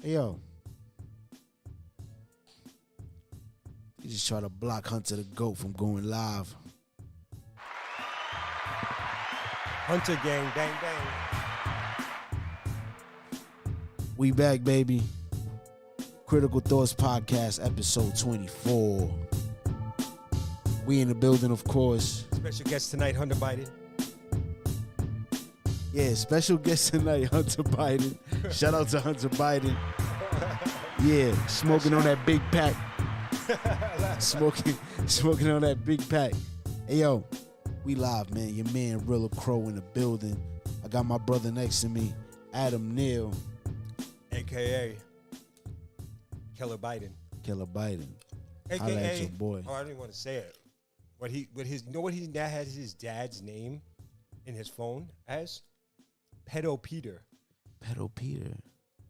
Hey, yo. You just try to block Hunter the GOAT from going live. Hunter gang, bang, bang. We back, baby. Critical Thoughts Podcast, episode 24. We in the building, of course. Special guest tonight, Hunter Biden. Yeah, special guest tonight, Hunter Biden. Shout out to Hunter Biden. Yeah, smoking on that big pack. Smoking on that big pack. Hey, yo, we live, man. Your man, Rilla Crow in the building. I got my brother next to me, Adam Neal. A.K.A. Killer Biden. Killer Biden. A.K.A. Holla at your boy. Oh, I didn't want to say it. You know what he now has his dad's name in his phone as? Pedo Peter. Pedo Peter.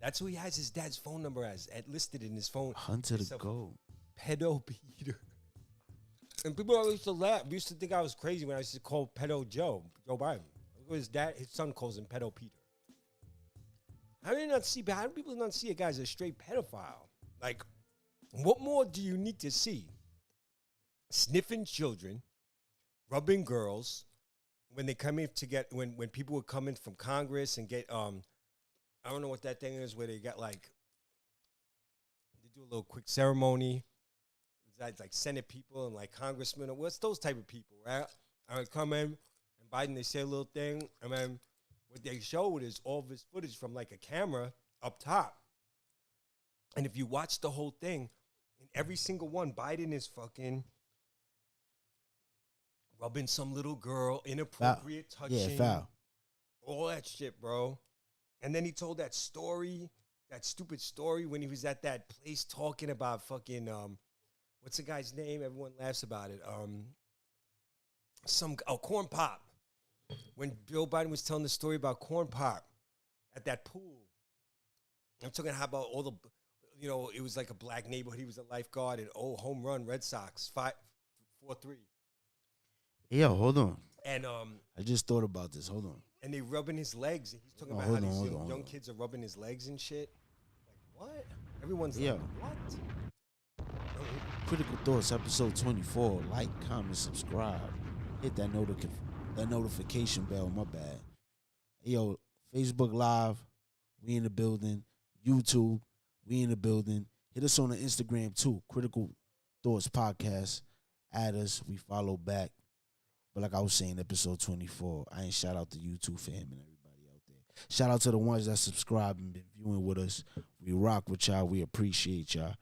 That's who he has his dad's phone number as, listed in his phone. Hunter the GOAT. Pedo Peter. And people always used to laugh. We used to think I was crazy when I used to call Pedo Joe Biden. His son calls him Pedo Peter. How do people not see a guy as a straight pedophile? Like, what more do you need to see? Sniffing children, rubbing girls, when they come in to get, when people would come in from Congress and get, I don't know what that thing is where they got like, they do a little quick ceremony. It's like Senate people and like congressmen, or what's those type of people, right? I would come in and Biden, they say a little thing, and then what they showed is all of his footage from like a camera up top. And if you watch the whole thing, in every single one, Biden is fucking rubbing some little girl, inappropriate touching. Yeah, foul. All that shit, bro. And then he told that story, that stupid story when he was at that place talking about fucking, what's the guy's name? Everyone laughs about it. Corn Pop. When Joe Biden was telling the story about Corn Pop at that pool. I'm talking about all the, it was like a black neighborhood. He was a lifeguard and home run Red Sox 4-3. Yo, hold on. And I just thought about this. Hold on. And they rubbing his legs. And he's talking about how these young kids are rubbing his legs and shit. Like, what? Everyone's like, what? Critical Thoughts, episode 24. Like, comment, subscribe. Hit that notification bell. My bad. Yo, Facebook Live. We in the building. YouTube. We in the building. Hit us on the Instagram, too. Critical Thoughts Podcast. Add us. We follow back. But like I was saying, episode 24, I ain't shout out to YouTube fam and everybody out there. Shout out to the ones that subscribe and been viewing with us. We rock with y'all. We appreciate y'all.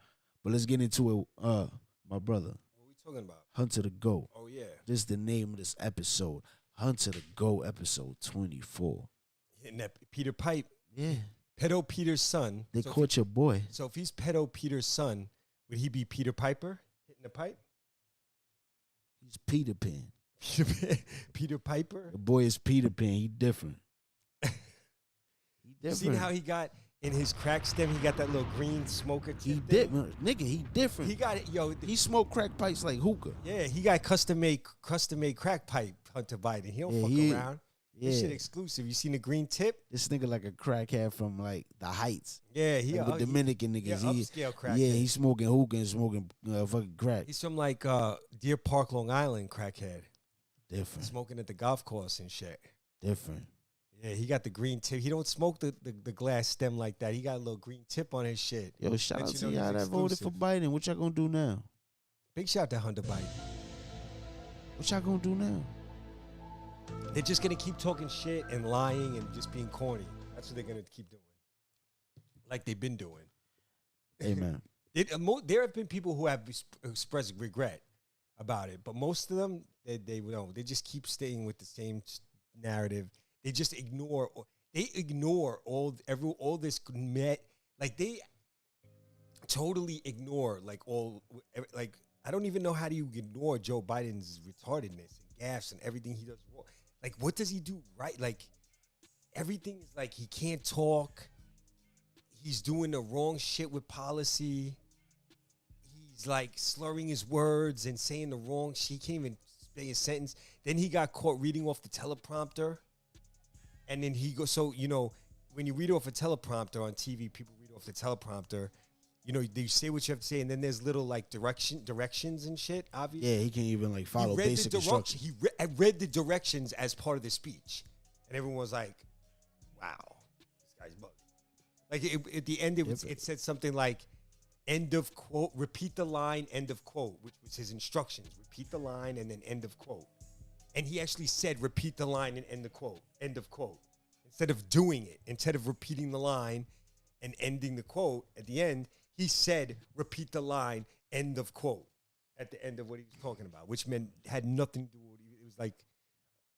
But let's get into it. My brother. What we talking about? Hunter the GOAT. Oh, yeah. This is the name of this episode. Hunter the GOAT, episode 24. Hitting that Peter Pipe. Yeah. Pedo Peter's son. They caught your boy. So if he's Pedo Peter's son, would he be Peter Piper hitting the pipe? He's Peter Pan. Peter Piper? The boy is Peter Pan. He different. You seen how he got in his crack stem? He got that little green smoker tip. He different. Nigga, he different. He got it. Yo, he smoked crack pipes like hookah. Yeah, he got custom made crack pipe, Hunter Biden. He don't fuck around. Yeah. This shit exclusive. You seen the green tip? This nigga like a crackhead from like the Heights. Yeah, he like the Dominican niggas. Yeah, upscale crackhead. Yeah, he's smoking hookah and smoking fucking crack. He's from like Deer Park, Long Island crackhead. Different. Smoking at the golf course and shit. Different. Yeah, he got the green tip. He don't smoke the glass stem like that. He got a little green tip on his shit. Yo, shout out to y'all that voted for Biden. What y'all gonna do now? Big shout out to Hunter Biden. What y'all gonna do now? They're just gonna keep talking shit and lying and just being corny. That's what they're gonna keep doing. Like they've been doing. Amen. There have been people who have expressed regret about it, but most of them, they just keep staying with the same narrative. They just ignore all this like they totally ignore I don't even know how do you ignore Joe Biden's retardedness and gaffes and everything he does wrong. Like, what does he do right? Like, everything is like he can't talk. He's doing the wrong shit with policy. He's like slurring his words and saying the wrong shit. He can't even say a sentence. Then he got caught reading off the teleprompter. And then he goes, so, when you read off a teleprompter on TV, people read off the teleprompter. You know, they say what you have to say, and then there's little like directions and shit. Obviously, Yeah, he can't even like follow basic instructions. I read the directions as part of the speech, and everyone was like, "Wow, this guy's bugging." Like at the end, it said something like, "End of quote." Repeat the line. End of quote, which was his instructions. Repeat the line and then end of quote. And he actually said, "Repeat the line and end the quote." End of quote. Instead of doing it, instead of repeating the line and ending the quote at the end, he said, "Repeat the line, end of quote," at the end of what he was talking about, which had nothing to do with it. It was like,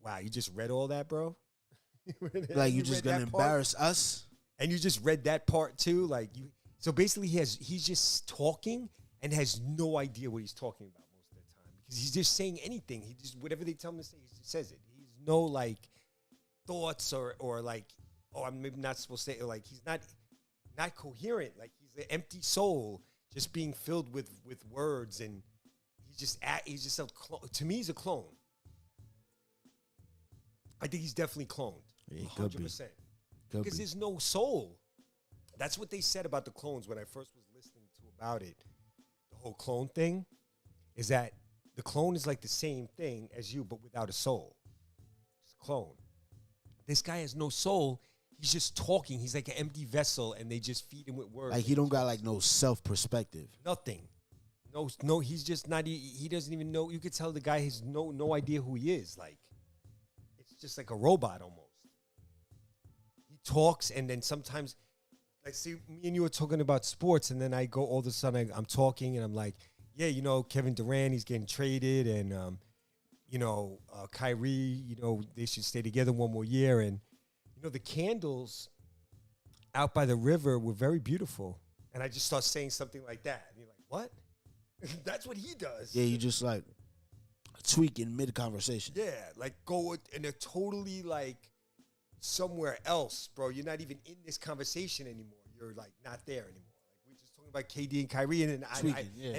wow, you just read all that, bro? Like you just gonna embarrass us? And you just read that part too? Like you. So basically, he's just talking and has no idea what he's talking about most of the time because he's just saying anything. He just whatever they tell him to say, he just says it. He's no like thoughts or like, oh, I'm maybe not supposed to say it. Like he's not coherent. Like he's an empty soul just being filled with words, and he's just a clone. To me, he's a clone. I think he's definitely cloned. Yeah, 100%. Because there's no soul. That's what they said about the clones when I first was listening to about it. The whole clone thing is that the clone is like the same thing as you, but without a soul. It's a clone. This guy has no soul. He's just talking. He's like an empty vessel, and they just feed him with words. Like he don't got like no self-perspective. Nothing. No. He's just not. He doesn't even know. You could tell the guy has no idea who he is. Like it's just like a robot almost. He talks, and then sometimes, like, see, me and you were talking about sports, and then I go all of a sudden I'm talking, and I'm like, yeah, you know, Kevin Durant, he's getting traded, and you know, Kyrie, you know, they should stay together one more year, and you know, the candles out by the river were very beautiful. And I just start saying something like that. And you're like, what? That's what he does. Yeah, you just like tweaking mid-conversation. Yeah, like go and they're totally like somewhere else, bro. You're not even in this conversation anymore. You're like not there anymore. Like we're just talking about KD and Kyrie. And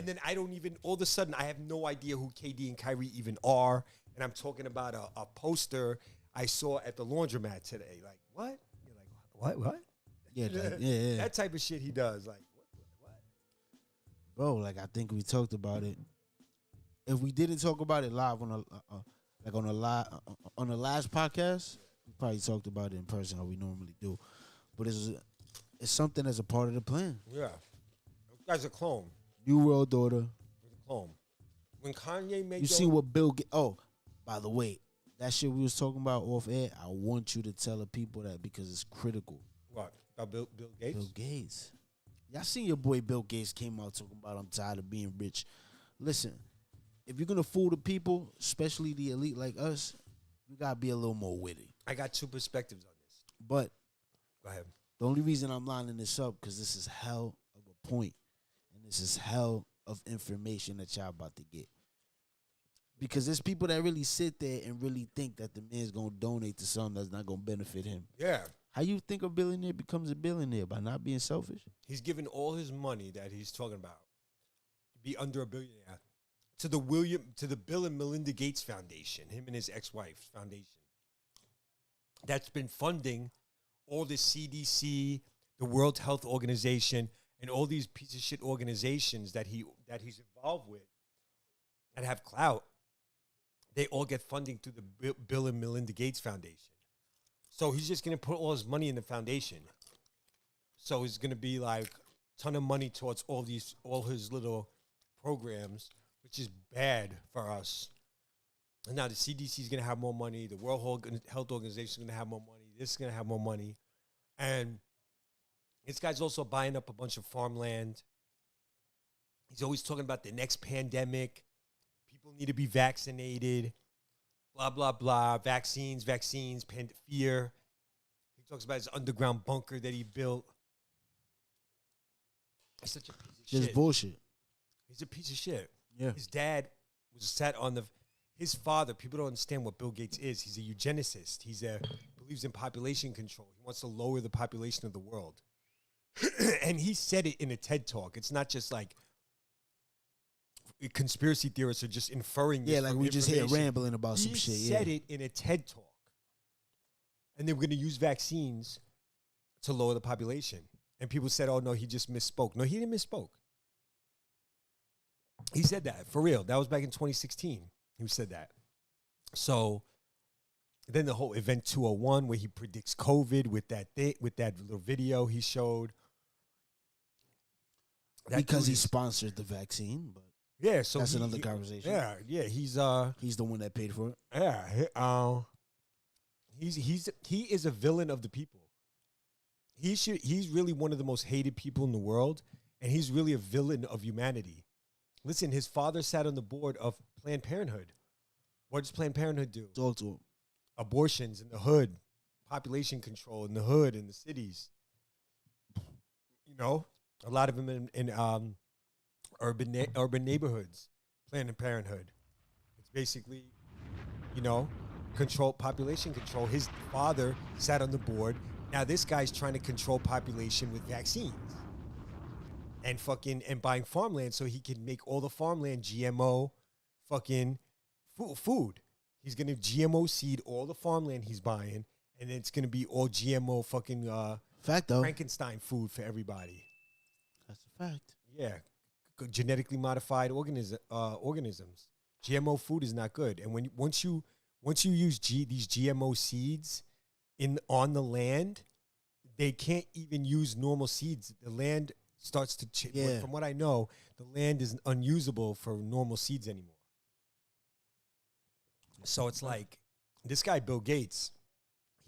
then I don't even, all of a sudden, I have no idea who KD and Kyrie even are. And I'm talking about a poster I saw at the laundromat today. Like, what? You're like, what? Yeah, like, yeah. That type of shit he does. Like, what? Bro, like I think we talked about it. If we didn't talk about it live on the last podcast, we probably talked about it in person how we normally do. But it's something that's a part of the plan. Yeah, those guys are clone. New World Order. Clone. When Kanye made, you see what Bill? Oh, by the way. That shit we was talking about off air, I want you to tell the people that because it's critical. What? About Bill Gates? Bill Gates. Y'all seen your boy Bill Gates came out talking about I'm tired of being rich. Listen, if you're going to fool the people, especially the elite like us, you got to be a little more witty. I got two perspectives on this. But go ahead. The only reason I'm lining this up because this is hell of a point, and this is hell of information that y'all about to get. Because there's people that really sit there and really think that the man's going to donate to something that's not going to benefit him. Yeah. How you think a billionaire becomes a billionaire? By not being selfish? He's giving all his money that he's talking about to be under a billionaire to the Bill and Melinda Gates Foundation, him and his ex-wife's foundation. That's been funding all the CDC, the World Health Organization, and all these piece of shit organizations that he's involved with that have clout. They all get funding through the Bill and Melinda Gates Foundation. So he's just going to put all his money in the foundation. So he's going to be like a ton of money towards all his little programs, which is bad for us. And now the CDC is going to have more money. The World Health Organization is going to have more money. This is going to have more money. And this guy's also buying up a bunch of farmland. He's always talking about the next pandemic. People need to be vaccinated, blah, blah, blah. Vaccines, fear. He talks about his underground bunker that he built. He's such a piece of shit. Just bullshit. He's a piece of shit. Yeah. His dad was sat on his father. People don't understand what Bill Gates is. He's a eugenicist. Believes in population control. He wants to lower the population of the world. And he said it in a TED Talk. It's not just like conspiracy theorists are just inferring this. Yeah, like we just here rambling about some shit. He said it in a TED Talk. And they were going to use vaccines to lower the population. And people said, oh, no, he just misspoke. No, he didn't misspoke. He said that, for real. That was back in 2016. He said that. So then the whole Event 201 where he predicts COVID with that little video he showed. Because he sponsored the vaccine, but yeah, so that's another conversation. Yeah, he's the one that paid for it. Yeah, he is a villain of the people. He's really one of the most hated people in the world, and he's really a villain of humanity. Listen, his father sat on the board of Planned Parenthood. What does Planned Parenthood do? Talk to him. Abortions in the hood, population control in the hood, in the cities. You know, a lot of them in urban neighborhoods. Planned Parenthood. It's basically, population control. His father sat on the board. Now this guy's trying to control population with vaccines and buying farmland so he can make all the farmland GMO fucking food. He's going to GMO seed all the farmland he's buying, and it's going to be all GMO fucking fact though. Frankenstein food for everybody. That's a fact. Yeah. Genetically modified organisms. GMO food is not good. And once you use these GMO seeds on the land, they can't even use normal seeds. The land starts to change. Yeah. From what I know, the land is unusable for normal seeds anymore. So it's like this guy Bill Gates,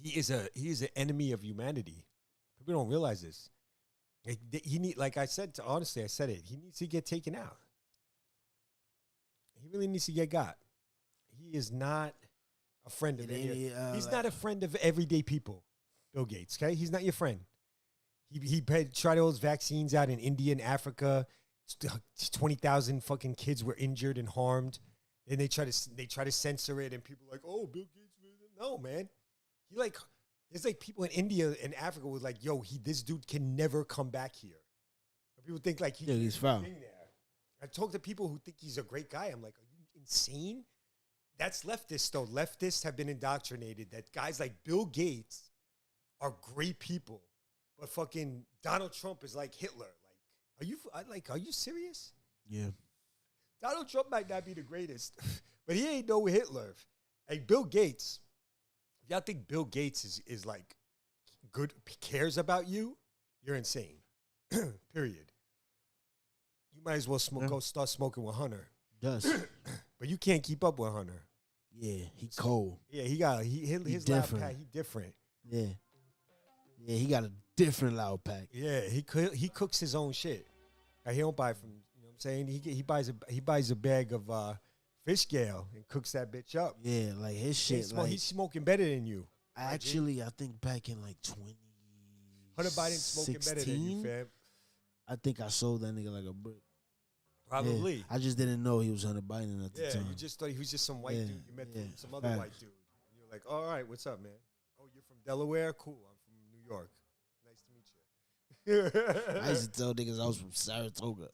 he is an enemy of humanity. People don't realize this. Like I said, honestly, I said it. He needs to get taken out. He really needs to get got. He is not a friend of he's not a friend of everyday people. Bill Gates, okay? He's not your friend. He tried all his vaccines out in India and Africa. 20,000 fucking kids were injured and harmed. And they try to censor it, and people are like, oh, Bill Gates. No, man. There's like people in India and Africa who are like, yo, this dude can never come back here. And people think like he's found. There. I talk to people who think he's a great guy. I'm like, are you insane? That's leftists, though. Leftists have been indoctrinated that guys like Bill Gates are great people, but fucking Donald Trump is like Hitler. Are you serious? Yeah. Donald Trump might not be the greatest, but he ain't no Hitler. Hey, Bill Gates, if y'all think Bill Gates is like good, cares about you, you're insane. Period. You might as well go start smoking with Hunter. Does. But you can't keep up with Hunter. Yeah, he cold. Yeah, his loud pack, he different. Yeah. Yeah, he got a different loud pack. Yeah, he cooks his own shit. Like, he don't buy from, you know what I'm saying? He buys a bag of fish scale and cooks that bitch up. Yeah, like his shit. He's smoking better than you. I think back in like 20. Hunter Biden smoking better than you, fam. I think I sold that nigga like a brick. Probably. Yeah, I just didn't know he was Hunter Biden at the time. Yeah, you just thought he was just some white dude. You met some other white dude. And you're like, all right, what's up, man? Oh, you're from Delaware? Cool. I'm from New York. Nice to meet you. I used to tell niggas I was from Saratoga.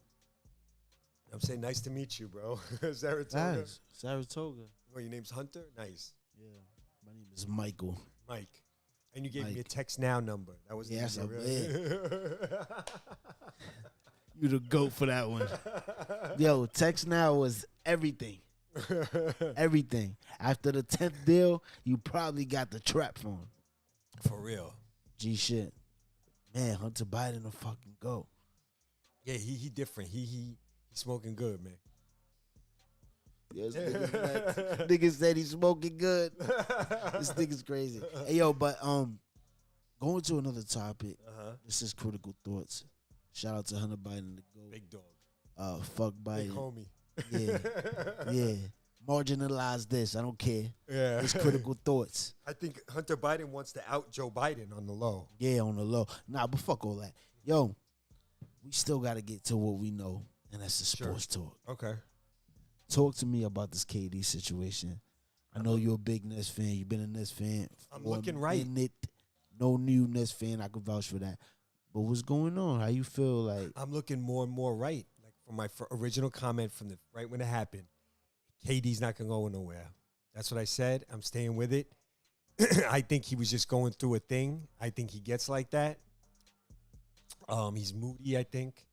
I'm saying nice to meet you, bro. Saratoga. Nice. Saratoga. Oh, your name's Hunter? Nice. Yeah. My name is Michael. Mike. And you gave me a text now number. That was that's a really. You the GOAT for that one. Yo, text now was everything. Everything. After the 10th deal, you probably got the trap phone. For real. G shit. Man, Hunter Biden a fucking GOAT. Yeah, he different. He smoking good, man. Yes, nigga said he's smoking good. This nigga's crazy. Hey, yo, but going to another topic. This is Critical Thoughts. Shout out to Hunter Biden, the GOAT. Big dog. Fuck Biden. Big homie. Yeah. Yeah. Marginalize this. I don't care. Yeah. It's Critical Thoughts. I think Hunter Biden wants to out Joe Biden on the low. Yeah, on the low. Nah, but fuck all that. Yo, we still got to get to what we know, and that's the sports talk. Okay. Talk to me about this KD situation. I know you're a big Nets fan. You've been a Nets fan. I'm looking right. No new Nets fan. I can vouch for that. But what's going on? How you feel like? I'm looking more and more right. Like from my original comment from the right when it happened, KD's not going to go nowhere. That's what I said. I'm staying with it. I think he was just going through a thing. I think he gets like that. He's moody, I think.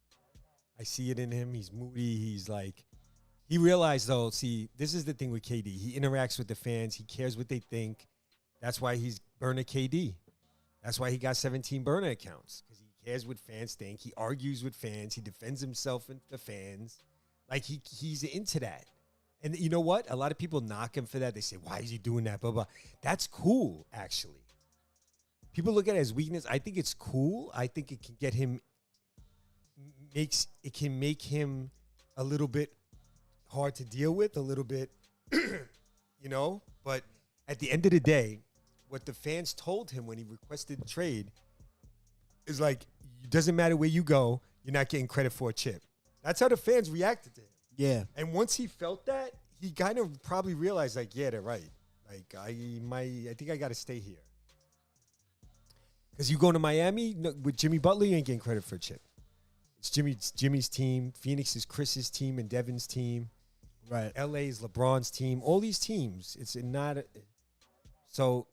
I see it in him. He's moody. He's like, he realized though, see, this is the thing with KD. He interacts with the fans. He cares what they think. That's why he's burner KD. That's why he got 17 burner accounts, because he cares what fans think. He argues with fans. He defends himself with the fans. Like he's into that. And you know what? A lot of people knock him for that. They say, why is he doing that? Blah, blah. That's cool, actually. People look at it as weakness. I think it's cool. I think it can get him, it can make him a little bit hard to deal with, a little bit, you know? But at the end of the day, what the fans told him when he requested the trade is like, it doesn't matter where you go, you're not getting credit for a chip. That's how the fans reacted to him. Yeah. And once he felt that, he kind of probably realized, like, yeah, they're right. Like, I think I got to stay here. Because you go to Miami with Jimmy Butler, you ain't getting credit for a chip. It's Jimmy's team. Phoenix is Chris's team and Devin's team. Right. LA is LeBron's team. All these teams. It's not. So,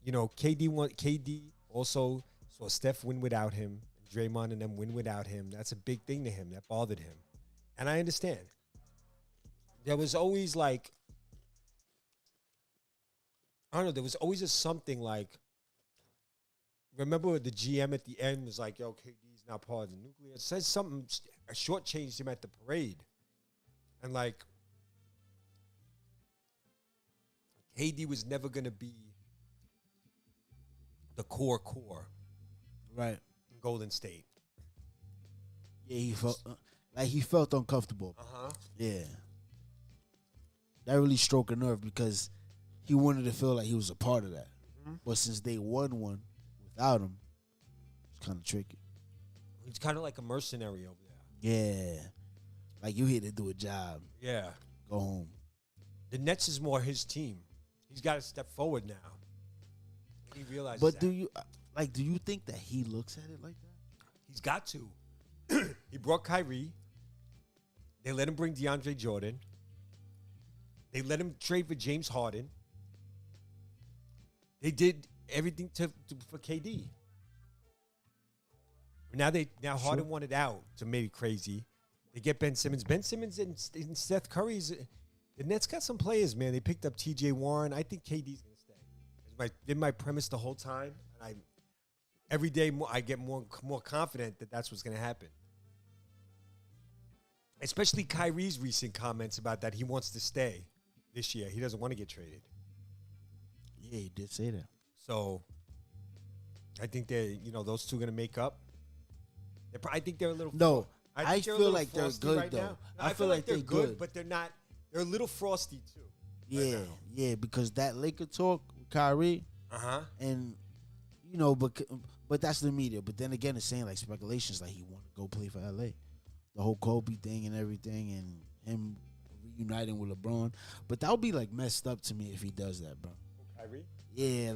you know, KD also saw Steph win without him. And Draymond and them win without him. That's a big thing to him. That bothered him. And I understand. There was always like, I don't know, there was always a something like, remember the GM at the end was like, yo, KD's not part of the nuclear. It says something, shortchanged him at the parade. And like, KD was never going to be the core Right. in Golden State. Yeah, he felt uncomfortable. Uh-huh. Yeah. That really stroked a nerve because he wanted to feel like he was a part of that. Mm-hmm. But since they won one without him, it's kind of tricky. He's kind of like a mercenary over there. Yeah. Like, you here to do a job. Yeah. Go home. The Nets is more his team. He's got to step forward now. He realizes But that. do you think that he looks at it like that? He's got to. He brought Kyrie. They let him bring DeAndre Jordan. They let him trade for James Harden. They did everything for KD. Now Harden wanted out, so maybe crazy. They get Ben Simmons. Ben Simmons and Seth Curry's. The Nets got some players, man. They picked up T.J. Warren. I think KD's gonna stay. It's been my premise the whole time, and every day I get more confident that that's what's gonna happen. Especially Kyrie's recent comments about that he wants to stay this year. He doesn't want to get traded. Yeah, he did say that. So I think those two are gonna make up. I think they're a little. No, I I feel like they're good right though. now. I feel like they're good, but they're not. They're a little frosty too. Yeah, yeah, because that Laker talk with Kyrie, and but that's the media. But then again, it's saying like speculations, like he want to go play for LA, the whole Kobe thing and everything, and him reuniting with LeBron. But that would be like messed up to me if he does that, bro. Kyrie? Yeah,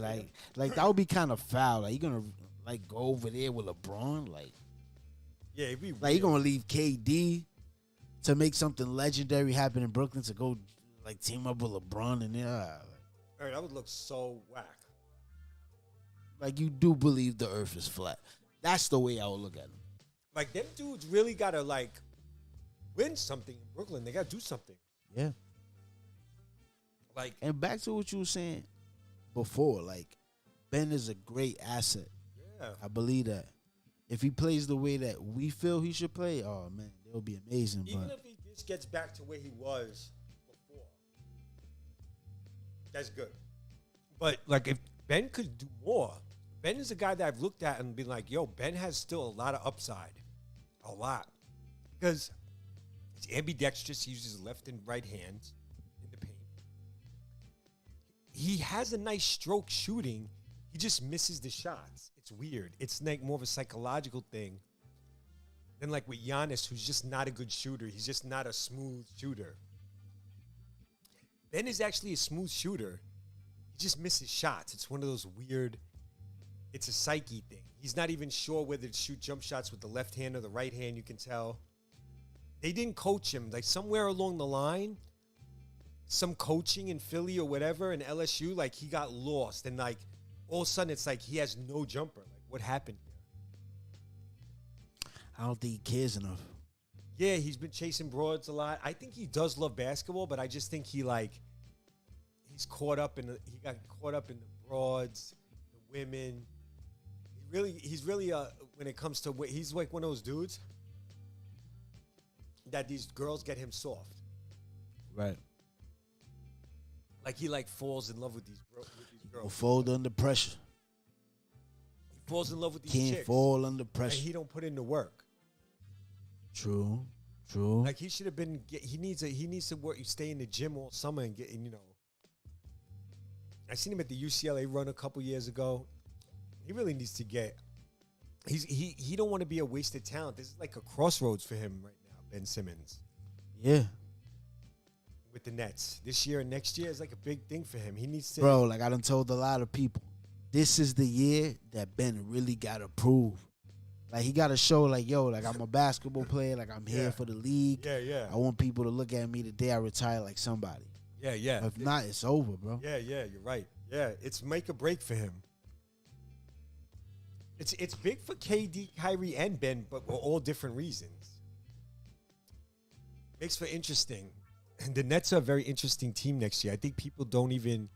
like that would be kind of foul. Like you gonna like go over there with LeBron, like yeah, it'd be like you gonna leave KD to make something legendary happen in Brooklyn to go like team up with LeBron and that would look so whack. like you do believe the earth is flat. That's the way I would look at him. Like them dudes really gotta like win something in Brooklyn. They gotta do something. Yeah. Like And back to what you were saying before, like Ben is a great asset. yeah. I believe that. If he plays the way that we feel he should play, oh man, it'll be amazing. Even but if he just gets back to where he was before, that's good. But like if Ben could do more, Ben is a guy that I've looked at and been like, yo, Ben has still a lot of upside. A lot. Because he's ambidextrous, he uses his left and right hands in the paint. He has a nice stroke shooting. He just misses the shots. It's weird. It's like more of a psychological thing than like with Giannis, who's just not a good shooter. He's just not a smooth shooter. Ben is actually a smooth shooter. He just misses shots. It's one of those weird, it's a psyche thing. He's not even sure whether to shoot jump shots with the left hand or the right hand, you can tell. They didn't coach him. Like somewhere along the line, some coaching in Philly or whatever in LSU, like he got lost. And like all of a sudden it's like he has no jumper. Like what happened here? I don't think he cares enough. Yeah, he's been chasing broads a lot. I think he does love basketball, but I just think he's caught up he got caught up in the broads, the women. He's really when it comes to he's like one of those dudes that these girls get him soft. Right. Like he falls in love with these girls. Will fold under pressure. He falls in love with these Can't chicks. fall under And pressure. he don't put in the work. True. Like he should have been. He needs to work. You stay in the gym all summer and get. I seen him at the UCLA run a couple years ago. He really needs to get. He don't want to be a wasted talent. This is like a crossroads for him right now, Ben Simmons. Yeah. With the Nets this year and next year is like a big thing for him. He needs to. Bro, like I done told a lot of people, this is the year that Ben really got to prove. Like he got to show, like, yo, like I'm a basketball player, like I'm here for the league. Yeah. I want people to look at me the day I retire like somebody. Yeah. If not, it's over, bro. Yeah, you're right. Yeah, it's make or break for him. It's big for KD, Kyrie, and Ben, but for all different reasons. Makes for interesting. And the Nets are a very interesting team next year. I think people don't even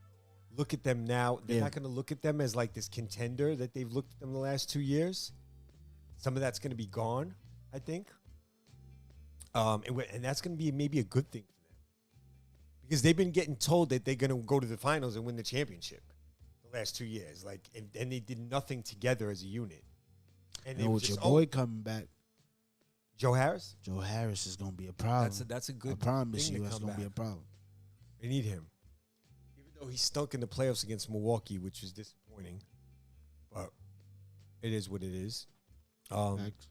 look at them now. They're not going to look at them as like this contender that they've looked at them the last 2 years. Some of that's going to be gone, I think. And that's going to be maybe a good thing for them. Because they've been getting told that they're going to go to the finals and win the championship the last 2 years. Like, and they did nothing together as a unit. And You know, with your boy coming back, Joe Harris? Joe Harris is going to be a problem. That's a good I promise thing you to that's come going to be a back. problem. They need him. Even though he stunk in the playoffs against Milwaukee, which was disappointing. But it is what it is. Facts.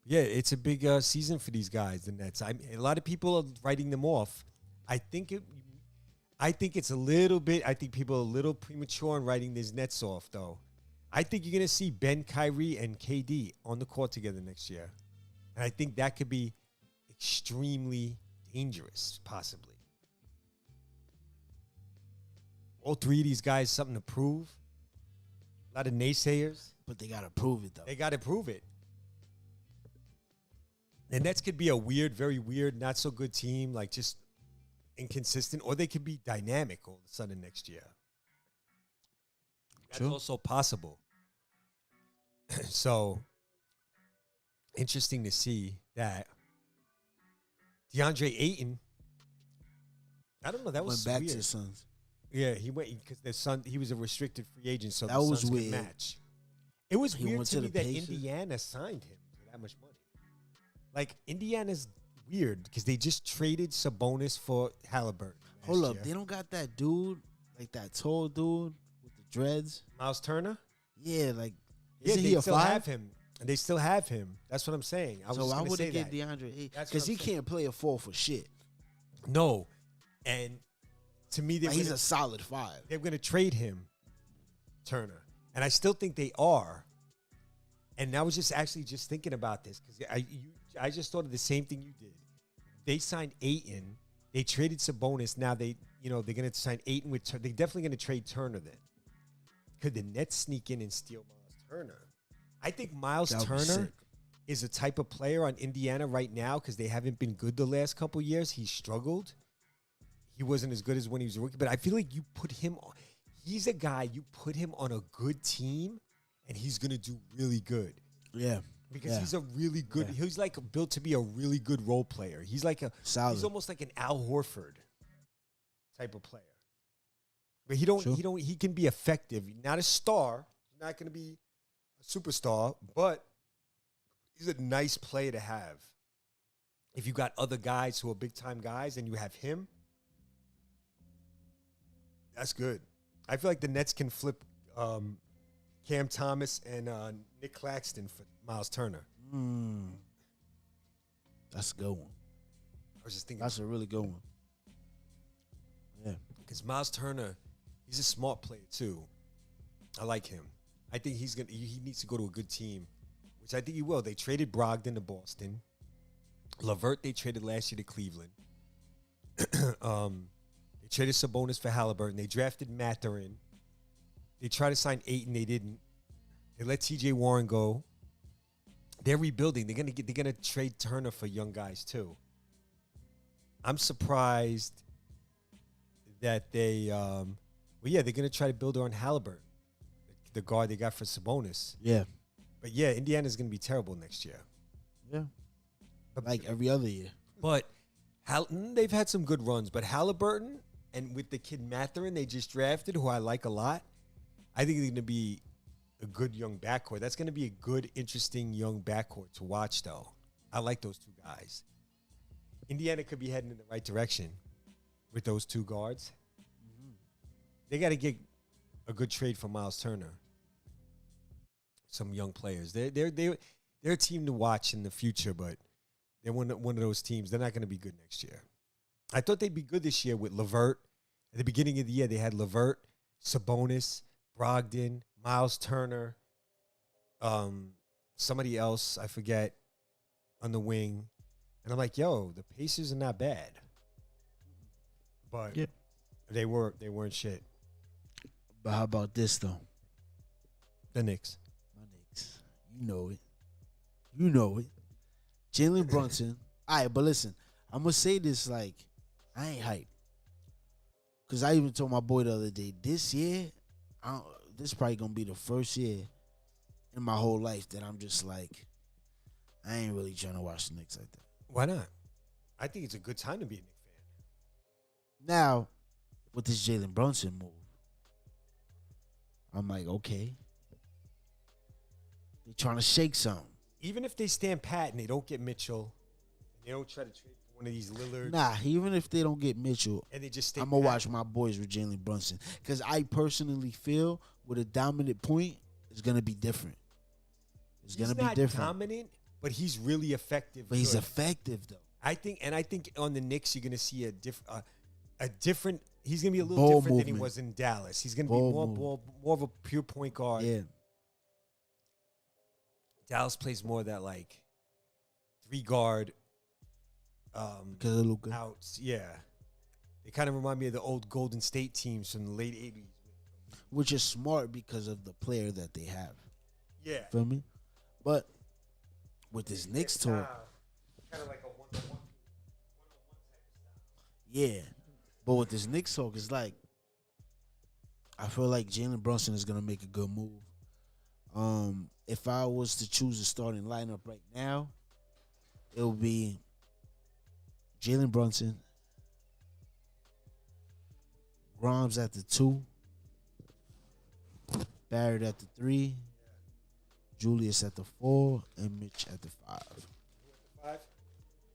Yeah, it's a big season for these guys, the Nets. A lot of people are writing them off. I think it's a little bit. I think people are a little premature in writing these Nets off, though. I think you're gonna see Ben, Kyrie, and KD on the court together next year, and I think that could be extremely dangerous, possibly. All three of these guys something to prove. A lot of naysayers. But they got to prove it, though. They got to prove it. The Nets could be a weird, very weird, not so good team, like just inconsistent, or they could be dynamic all of a sudden next year. That's also possible. So, interesting to see that DeAndre Ayton, I don't know, that was went back weird. to the Suns. Yeah, he went because he was a restricted free agent, so That the was Suns could weird. match. It was He weird went to to me the that Pacers. Indiana signed him for that much money. Like, Indiana's weird because they just traded Sabonis for Halliburton. Hold last up. year. They don't got that dude, like that tall dude with the dreads? Miles Turner? Yeah, like, Yeah, isn't they he a still five? have him. And they still have him. That's what I'm saying. I was So just why gonna would say they get that. DeAndre Ayton? That's Because what he I'm saying. can't play a 4 for shit. No. And to me, Like, he's a solid 5. they're going to trade him, Turner. And I still think they are. And I was just thinking about this because I just thought of the same thing you did. They signed Ayton. They traded Sabonis. Now they're going to sign Ayton with Turner. They're definitely going to trade Turner then. Could the Nets sneak in and steal Miles Turner? I think Miles That would be Turner sick. is a type of player on Indiana right now because they haven't been good the last couple years. He struggled. He wasn't as good as when he was a rookie. But I feel like you put him on. He's a guy, you put him on a good team, and he's going to do really good. Yeah. Because Yeah. he's a really good. Yeah. He's like built to be a really good role player. He's like Solid. He's almost like an Al Horford type of player. But True. he can be effective. Not a star. He's not going to be a superstar, but he's a nice player to have. If you got other guys who are big time guys and you have him, that's good. I feel like the Nets can flip Cam Thomas and Nick Claxton for Miles Turner. That's a good one. I was just thinking That's a really good one. Yeah. because Miles Turner, he's a smart player too. I like him. I think he needs to go to a good team, which I think he will. They traded Brogdon to Boston. LeVert they traded last year to Cleveland. They traded Sabonis for Halliburton. They drafted Mathurin. They tried to sign Ayton. They didn't. They let T.J. Warren go. They're rebuilding. They're gonna trade Turner for young guys too. I'm surprised that they're gonna try to build on Halliburton, the guard they got for Sabonis. Yeah. But yeah, Indiana's gonna be terrible next year. Yeah. Like every other year. But they've had some good runs. But Halliburton and with the kid Mathurin they just drafted, who I like a lot, I think they're gonna be a good young backcourt. That's gonna be a good, interesting young backcourt to watch, though. I like those two guys. Indiana could be heading in the right direction with those two guards. Mm-hmm. They got to get a good trade for Miles Turner. Some young players. They're a team to watch in the future, but they're one of those teams. They're not going to be good next year. I thought they'd be good this year with LeVert. At the beginning of the year, they had LeVert, Sabonis, Brogdon, Miles Turner, somebody else, I forget, on the wing. And I'm like, yo, the Pacers are not bad. But they weren't shit. But how about this, though? The Knicks. My Knicks. You know it. You know it. Jalen Brunson. All right, but listen, I'm going to say this like, I ain't hyped. Because I even told my boy the other day, this year, this is probably going to be the first year in my whole life that I'm just like, I ain't really trying to watch the Knicks like that. Why not? I think it's a good time to be a Knicks fan. Now, with this Jalen Brunson move, I'm like, okay. They trying to shake something. Even if they stand pat and they don't get Mitchell, and they don't try to trade for one of these Lillard. Nah, even if they don't get Mitchell, and they just stay I'm going to watch my boys with Jalen Brunson. Because I personally feel with a dominant point, it's going to be different. It's going to be different. He's not dominant, but he's really effective. But he's effective, though. I think on the Knicks, you're going to see a different. He's going to be a little Ball different movement. than he was in Dallas. He's going to be more of a pure point guard. Yeah. Dallas plays more of that like 3-guard. Because of Luka. Outs, yeah. They kind of remind me of the old Golden State teams from the late 80s. Which is smart because of the player that they have. Yeah. Feel me? But with this Knicks talk. Kind of like a one-on-one type of style. Yeah. But with this Knicks talk, it's like, I feel like Jalen Brunson is going to make a good move. If I was to choose a starting lineup right now, it would be Jalen Brunson, Grimes at the 2, Barrett at the 3, Julius at the 4, and Mitch at the 5.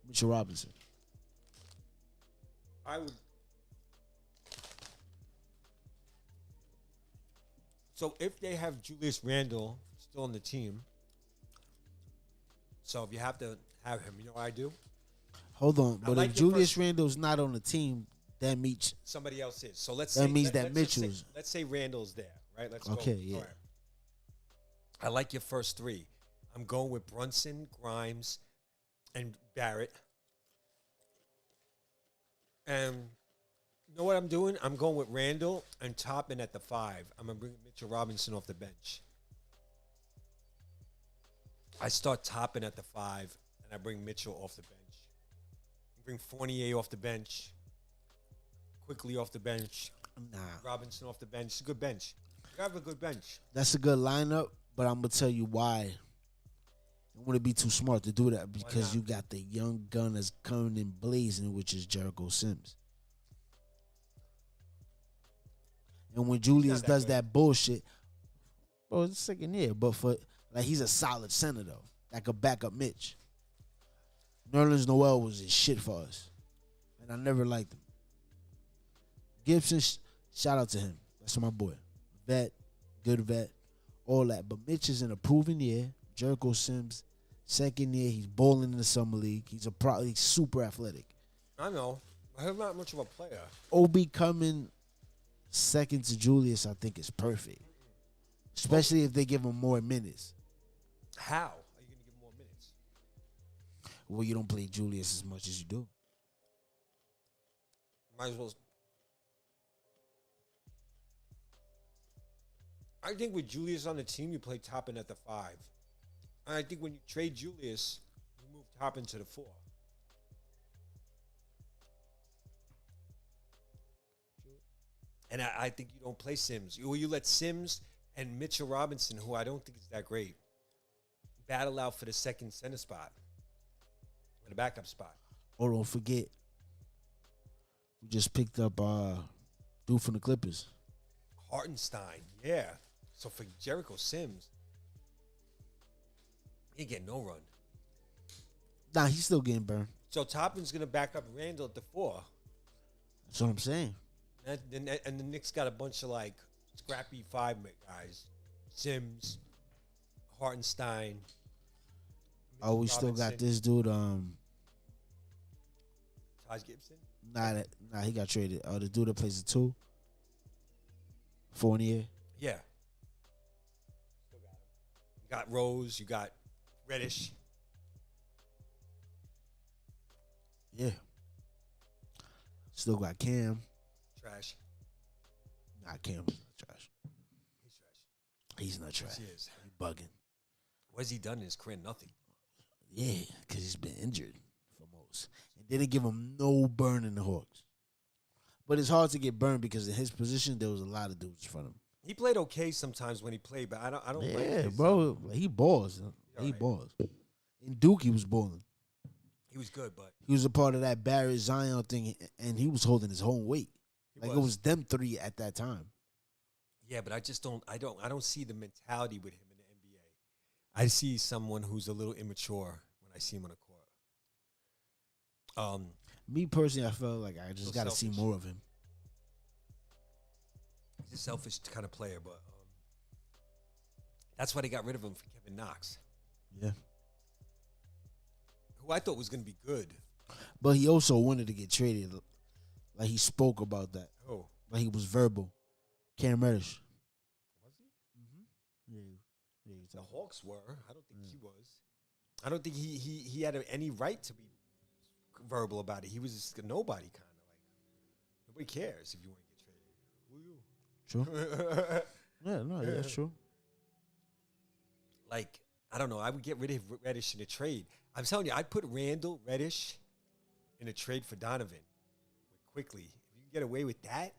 Mitchell Robinson. I would. So if they have Julius Randle still on the team, so if you have to have him, you know what I do? Hold on, but like if your Julius first- Randle's not on the team, that means Somebody else is. So let's That say means let- that let's just say- Mitchell's- Let's say Randle's there, right? Let's Okay, go. yeah. All right. I like your first 3. I'm going with Brunson, Grimes, and Barrett. And you know what I'm doing? I'm going with Randle and Toppin at the 5. I'm going to bring Mitchell Robinson off the bench. I start Toppin at the 5, and I bring Mitchell off the bench. Bring Fournier off the bench. Quickly off the bench. nah. Robinson off the bench. It's a good bench. You have a good bench. That's a good lineup, but I'm gonna tell you why. It wouldn't be too smart to do that because not? you got the young gunners coming in blazing, which is Jericho Sims. And when Julius that does good. that bullshit, bro, it's second year. But for like he's a solid center though, that could back up Mitch. Nerlens Noel was his shit for us, and I never liked him. Gibson, shout out to him. That's my boy. Vet, good vet, all that. But Mitch is in a proven year. Jericho Sims, second year, he's bowling in the summer league. He's he's super athletic. I know. I'm not much of a player. Obi coming second to Julius, I think is perfect. Especially if they give him more minutes. How are you going to give him more minutes? Well, you don't play Julius as much as you do. Might as well. I think with Julius on the team, you play Toppin at the 5. And I think when you trade Julius, you move Toppin to the 4. And I think you don't play Sims. You let Sims and Mitchell Robinson, who I don't think is that great, battle out for the second center spot, or the backup spot. Oh, don't forget, we just picked up dude from the Clippers. Hartenstein, yeah. So for Jericho Sims, he ain't getting no run. Nah, he's still getting burned. So Toppin's going to back up Randall at the 4. That's what I'm saying. And the Knicks got a bunch of like scrappy 5 guys. Sims, Hartenstein. Oh, we still got this dude. Taj Gibson? Nah, he got traded. Oh, the dude that plays the 2. Fournier. Yeah. Still got him. You got Rose. You got Reddish. Yeah. Still got Cam. Trash. Nah, Cam is not trash. He's trash. He's not trash. Yes, he is. He's bugging. What's he done in his career? Nothing. Yeah, because he's been injured for most. And they didn't give him no burn in the Hawks. But it's hard to get burned because in his position, there was a lot of dudes in front of him. He played okay sometimes when he played, but I don't like Yeah, his, bro. He balls. He right. balls. In Duke, he was balling. He was good, but He was a part of that Barrett Zion thing, and he was holding his own weight. It was them 3 at that time. Yeah, but I just don't see the mentality with him in the NBA. I see someone who's a little immature when I see him on the court. Me personally, I felt like I just got to see more of him. He's a selfish kind of player, but that's why they got rid of him for Kevin Knox. Yeah. Who I thought was going to be good. But he also wanted to get traded. Like, he spoke about that. Oh. Like, he was verbal. Cam Reddish. Was he? Mm-hmm. Yeah. The Hawks were. I don't think he was. I don't think he had any right to be verbal about it. He was just a nobody kind of like. Nobody cares if you want to get traded. Who you? True. Yeah, that's true. Like, I don't know. I would get rid of Reddish in a trade. I'm telling you, I'd put Randall, Reddish in a trade for Donovan quickly. If you can get away with that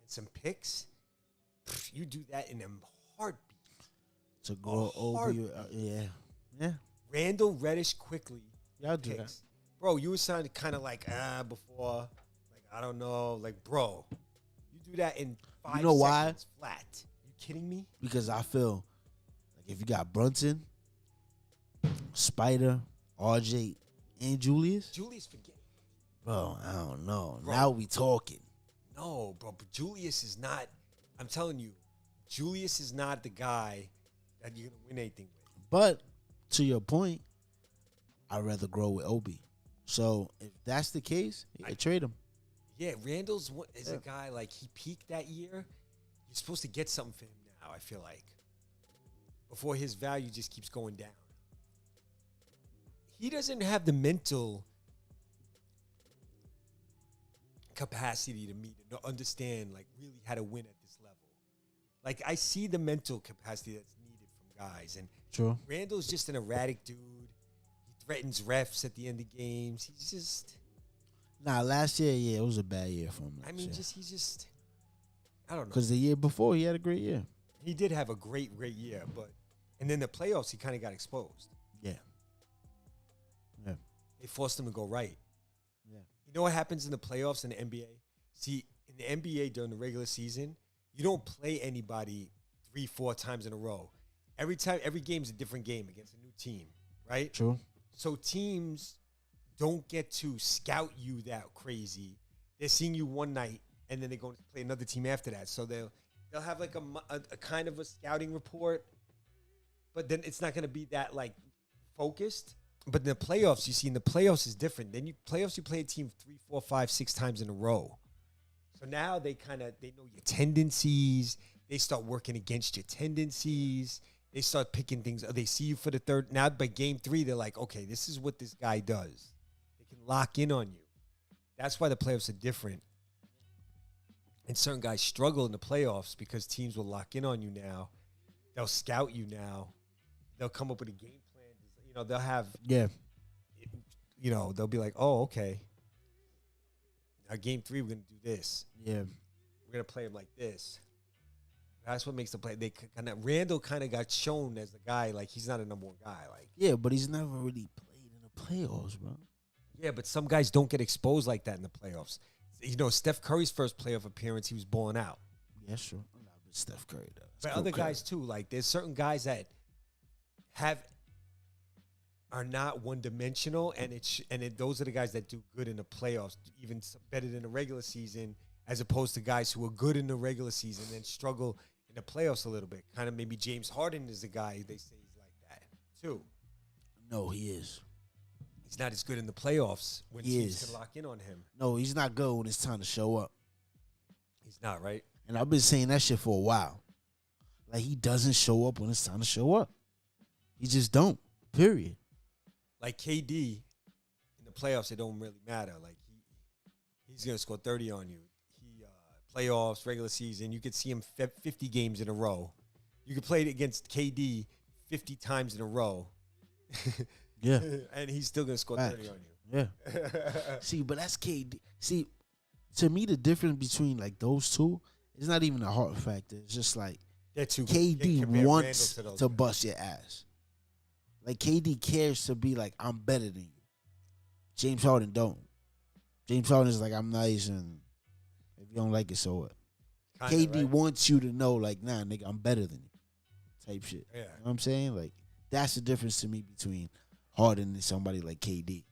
and some picks, you do that in a heartbeat. To grow over you. Yeah. Randall, Reddish quickly. Y'all do that. Bro, you were sounding kind of like, before. Like, I don't know. Like, bro, you do that in 5 You know why? seconds flat. You kidding me? Because I feel like if you got Brunson, Spider, RJ, and Julius, forget. bro, I don't know. Bro. Now we talking. No, bro, but Julius is not. I'm telling you, Julius is not the guy that you're gonna win anything with. But to your point, I'd rather grow with Obi. So if that's the case, trade him. Yeah, Randall's a guy like he peaked that year. You're supposed to get something for him now. I feel like before his value just keeps going down. He doesn't have the mental capacity to meet and understand like really how to win at this level. Like I see the mental capacity that's needed from guys, and True. Randall's just an erratic dude. He threatens refs at the end of games. He's just Last year, it was a bad year for him. I mean, he's just I don't know. Because the year before, he had a great year. He did have a great year, and then the playoffs, he kind of got exposed. Yeah. They forced him to go right. Yeah. You know what happens in the playoffs in the NBA? See, in the NBA during the regular season, you don't play anybody 3-4 times in a row. Every game's a different game against a new team, right? True. So teams don't get to scout you that crazy. They're seeing you one night, and then they're going to play another team after that. So they'll have like a kind of a scouting report, but then it's not going to be that like focused. But in the playoffs, you see, in the playoffs is different. Then you play a team 3, 4, 5, 6 times in a row. So now they know your tendencies. They start working against your tendencies. They start picking things. They see you for the third. Now by game 3, they're like, okay, this is what this guy does. They can lock in on you. That's why the playoffs are different. And certain guys struggle in the playoffs because teams will lock in on you now. They'll scout you now. They'll come up with a game plan. You know, they'll have, Yeah. you know, they'll be like, oh, okay. Now, game 3, we're going to do this. Yeah. We're going to play him like this. That's what makes the play. Randall kind of got shown as the guy, like, he's not a number 1 guy. Like, Yeah, but he's never really played in the playoffs, bro. yeah, but some guys don't get exposed like that in the playoffs. You know, Steph Curry's first playoff appearance, he was balling out. Yeah, sure. Nah, but Steph Curry, though. But other guys, too. Like, there's certain guys that are not one-dimensional, and those are the guys that do good in the playoffs, even better than the regular season, as opposed to guys who are good in the regular season and struggle in the playoffs a little bit. Kind of maybe James Harden is a guy they say he's like that, too. No, he is. He's not as good in the playoffs when He teams is. can lock in on him. No, he's not good when it's time to show up. He's not, right? And I've been saying that shit for a while. Like, he doesn't show up when it's time to show up. He just don't, period. Like KD in the playoffs, it don't really matter. Like he's gonna score 30 on you. He playoffs, regular season, you could see him 50 games in a row. You could play it against KD 50 times in a row. Yeah. And he's still gonna score 30 on you. Yeah. See, but that's KD. See, to me, the difference between like those two is not even a heart factor. It's just like KD wants to bust your ass. Like, KD cares to be like, I'm better than you. James Harden don't. James Harden is like, I'm nice, and if you don't like it, so what? KD wants you to know, like, nah, nigga, I'm better than you. Type shit. Yeah. You know what I'm saying? Like, that's the difference to me between Harden and somebody like KD.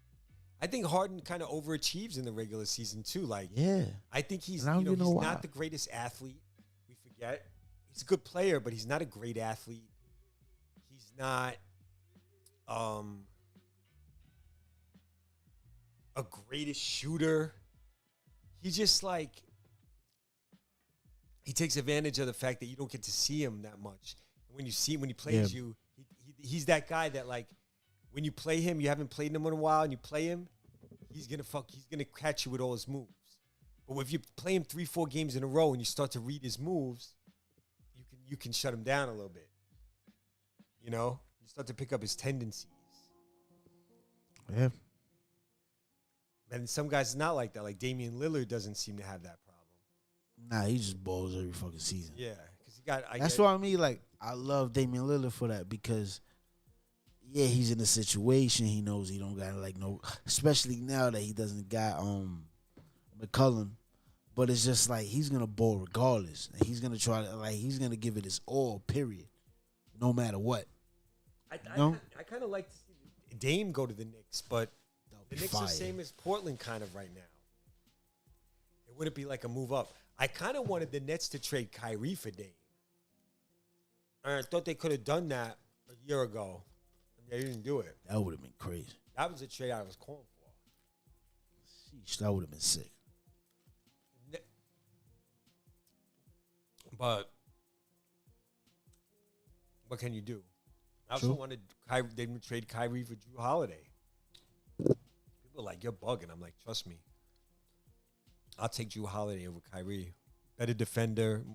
I think Harden kind of overachieves in the regular season, too. Like, Yeah. I think he's, And I don't he's even know why. not the greatest athlete. We forget. He's a good player, but he's not a great athlete. He's not a greatest shooter. He's just like, he takes advantage of the fact that you don't get to see him that much. And when you see him, when he plays you, he's that guy that, like, when you play him, you haven't played him in a while, and you play him, he's gonna catch you with all his moves. But if you play him 3-4 games in a row and you start to read his moves, you can shut him down a little bit. You know? You start to pick up his tendencies. Yeah. And some guys not like that. Like Damian Lillard doesn't seem to have that problem. Nah, he just balls every fucking season. Yeah, because he got. That's what I mean. Like, I love Damian Lillard for that because, yeah, he's in a situation he knows he don't got especially now that he doesn't got McCollum. But it's just like he's gonna ball regardless. And he's gonna try to he's gonna give it his all, period, no matter what. I kind of like to see Dame go to the Knicks, but the Knicks are the same as Portland kind of right now. It wouldn't be like a move up. I kind of wanted the Nets to trade Kyrie for Dame. I thought they could have done that a year ago, and they didn't do it. That would have been crazy. That was a trade I was calling for. Sheesh, that would have been sick. But what can you do? I also wanted them to trade Kyrie for Drew Holiday. People are like, you're bugging. I'm like, trust me. I'll take Drew Holiday over Kyrie. Better defender.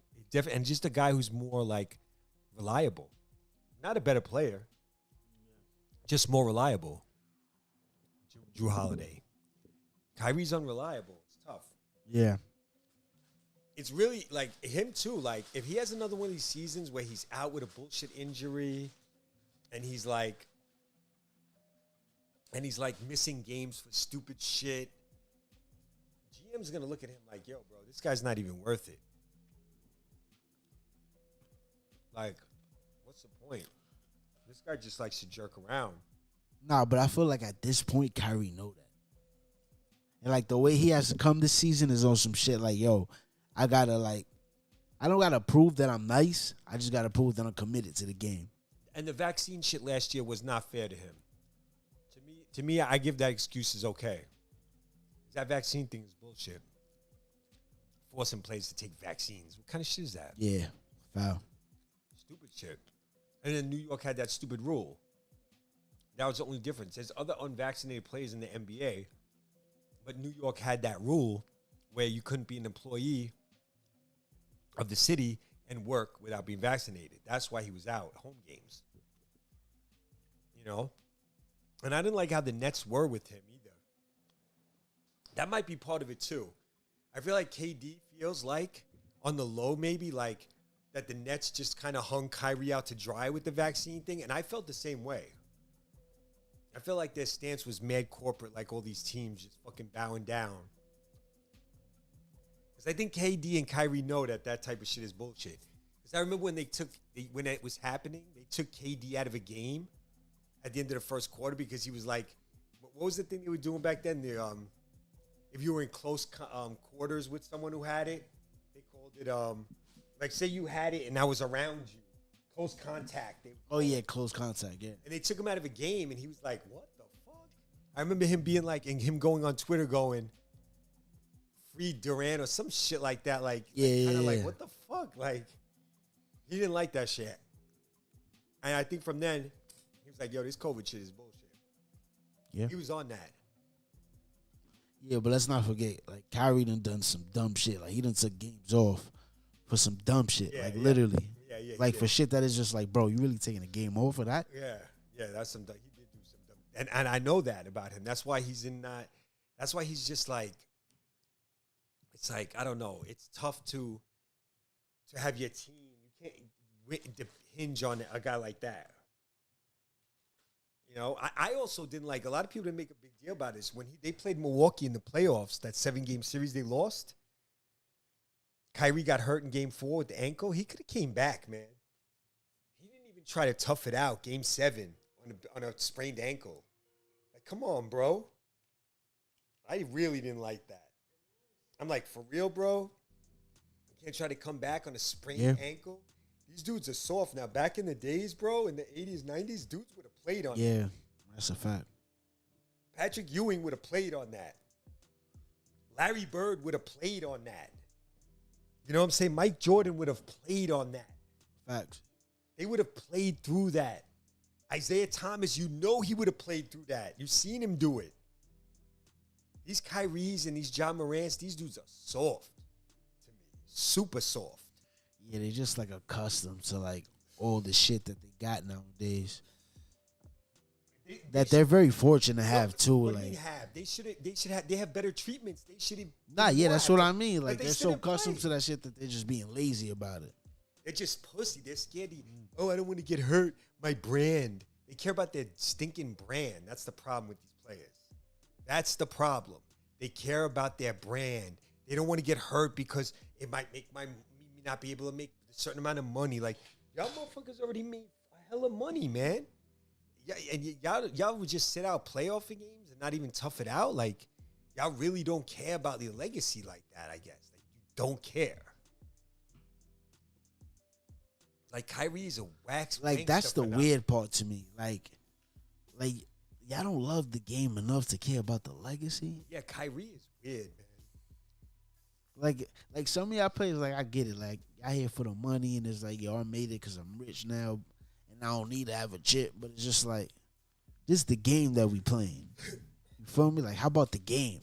And just a guy who's more, like, reliable. Not a better player. Just more reliable. Drew Holiday. Kyrie's unreliable. It's tough. Yeah. It's really, like, him, too. Like, if he has another one of these seasons where he's out with a bullshit injury and he's, like, missing games for stupid shit, GM's going to look at him like, yo, bro, this guy's not even worth it. Like, what's the point? This guy just likes to jerk around. Nah, but I feel like at this point, Kyrie know that. And, like, the way he has to come this season is on some shit like, yo, I don't got to prove that I'm nice. I just got to prove that I'm committed to the game. And the vaccine shit last year was not fair to him. To me, I give that excuse is okay. That vaccine thing is bullshit. Forcing players to take vaccines. What kind of shit is that? Yeah, foul. Stupid shit. And then New York had that stupid rule. That was the only difference. There's other unvaccinated players in the NBA, but New York had that rule where you couldn't be an employee of the city and work without being vaccinated. That's why he was out home games. You know? And I didn't like how the Nets were with him either. That might be part of it too. I feel like KD feels like, on the low maybe, like that the Nets just kind of hung Kyrie out to dry with the vaccine thing. And I felt the same way. I feel like their stance was mad corporate, like all these teams just fucking bowing down. Because I think KD and Kyrie know that type of shit is bullshit. Because I remember when when it was happening, they took KD out of a game at the end of the first quarter because he was like, what was the thing they were doing back then? If you were in close quarters with someone who had it, they called it, like say you had it and I was around you. Close contact. Oh, yeah, close contact, yeah. And they took him out of a game, and he was like, what the fuck? I remember him being like, and him going on Twitter going, free Durant or some shit like that. Like, kind of like, what the fuck? Like, he didn't like that shit. And I think from then, he was like, yo, this COVID shit is bullshit. Yeah. He was on that. Yeah, but let's not forget, like, Kyrie done some dumb shit. Like, he done took games off for some dumb shit. Yeah, like, yeah. literally. Yeah, like, for shit that is just like, bro, you really taking a game off for that? Yeah, that's some dumb. He did do some dumb. And I know that about him. That's why he's in that. That's why he's just like, it's like, I don't know. It's tough to have your team. You can't hinge on a guy like that. You know, I also didn't like, a lot of people didn't make a big deal about this. When they played Milwaukee in the playoffs, that 7-game series they lost, Kyrie got hurt in game 4 with the ankle. He could have came back, man. He didn't even try to tough it out. Game 7 on a sprained ankle. Like, come on, bro. I really didn't like that. I'm like, for real, bro? You can't try to come back on a sprained ankle? These dudes are soft now. Back in the days, bro, in the 80s, 90s, dudes would have played on that. Yeah, that's a fact. Patrick Ewing would have played on that. Larry Bird would have played on that. You know what I'm saying? Mike Jordan would have played on that. Facts. They would have played through that. Isaiah Thomas, you know he would have played through that. You've seen him do it. These Kyries and these John Morants, these dudes are soft to me. Super soft. Yeah, they just like accustomed to like all the shit that they got nowadays. They're very fortunate to have too. What like, do you mean have? They have better treatments. They should have. Nah, yeah, that's what I mean. Like, they they're so accustomed play. to that shit that they're just being lazy about it. They're just pussy. They're scared. Oh, I don't want to get hurt. My brand. They care about their stinking brand. That's the problem with these players. That's the problem. They care about their brand. They don't want to get hurt because it might make me not be able to make a certain amount of money. Like, y'all motherfuckers already made a hell of money, man. Yeah, and y'all would just sit out playoff games and not even tough it out. Like, y'all really don't care about your legacy like that, I guess. Like, you don't care. Like, Kyrie's a wax. Like, that's the weird part to me. Like, y'all don't love the game enough to care about the legacy. Yeah, Kyrie is weird, man. Like some of y'all players, like, I get it. Like, y'all here for the money, and it's like, yo, I made it because I'm rich now, and I don't need to have a chip. But it's just like, this is the game that we playing. You feel me? Like, how about the game?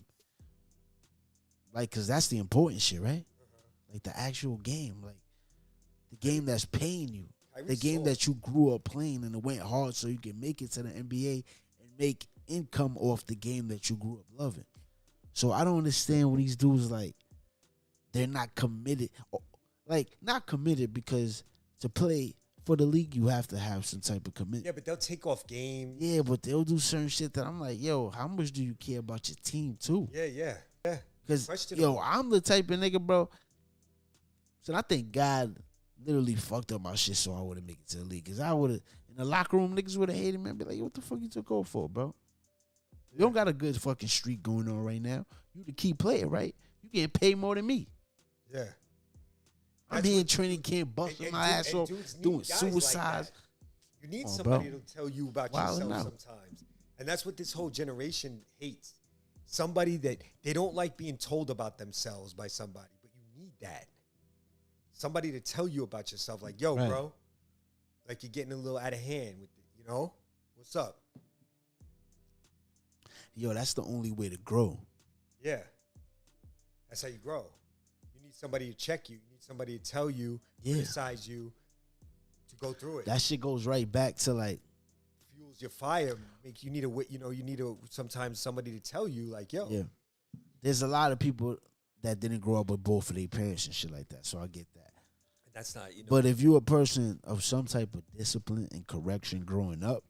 Like, because that's the important shit, right? Like, the actual game. Like, the game that's paying you. The game that you grew up playing and it went hard so you can make it to the NBA and make income off the game that you grew up loving. So I don't understand when these dudes, like, they're not committed. Like, not committed because to play for the league, you have to have some type of commitment. Yeah, but they'll take off games. Yeah, but they'll do certain shit that I'm like, yo, how much do you care about your team, too? Yeah. Because, yo, I'm the type of nigga, bro. So I think God literally fucked up my shit so I wouldn't make it to the league. Because I would have, in the locker room, niggas would have hated me and be like, yo, what the fuck you took off for, bro? You don't got a good fucking streak going on right now. You the key player, right? You getting paid more than me. Yeah. I'm here in training camp, busting my ass off, doing suicides. You need somebody to tell you about yourself now. sometimes. And that's what this whole generation hates. Somebody that they don't like being told about themselves by somebody, but you need that. Somebody to tell you about yourself. Like, yo, bro, like you're getting a little out of hand with it, you know? What's up? Yo, that's the only way to grow. Yeah. That's how you grow. You need somebody to check you. You need somebody to tell you, criticize you, to go through it. That shit goes right back to like fuels your fire. Make you need sometimes somebody to tell you like, yo. Yeah. There's a lot of people that didn't grow up with both of their parents and shit like that. So I get that. That's not, But if you're a person of some type of discipline and correction growing up,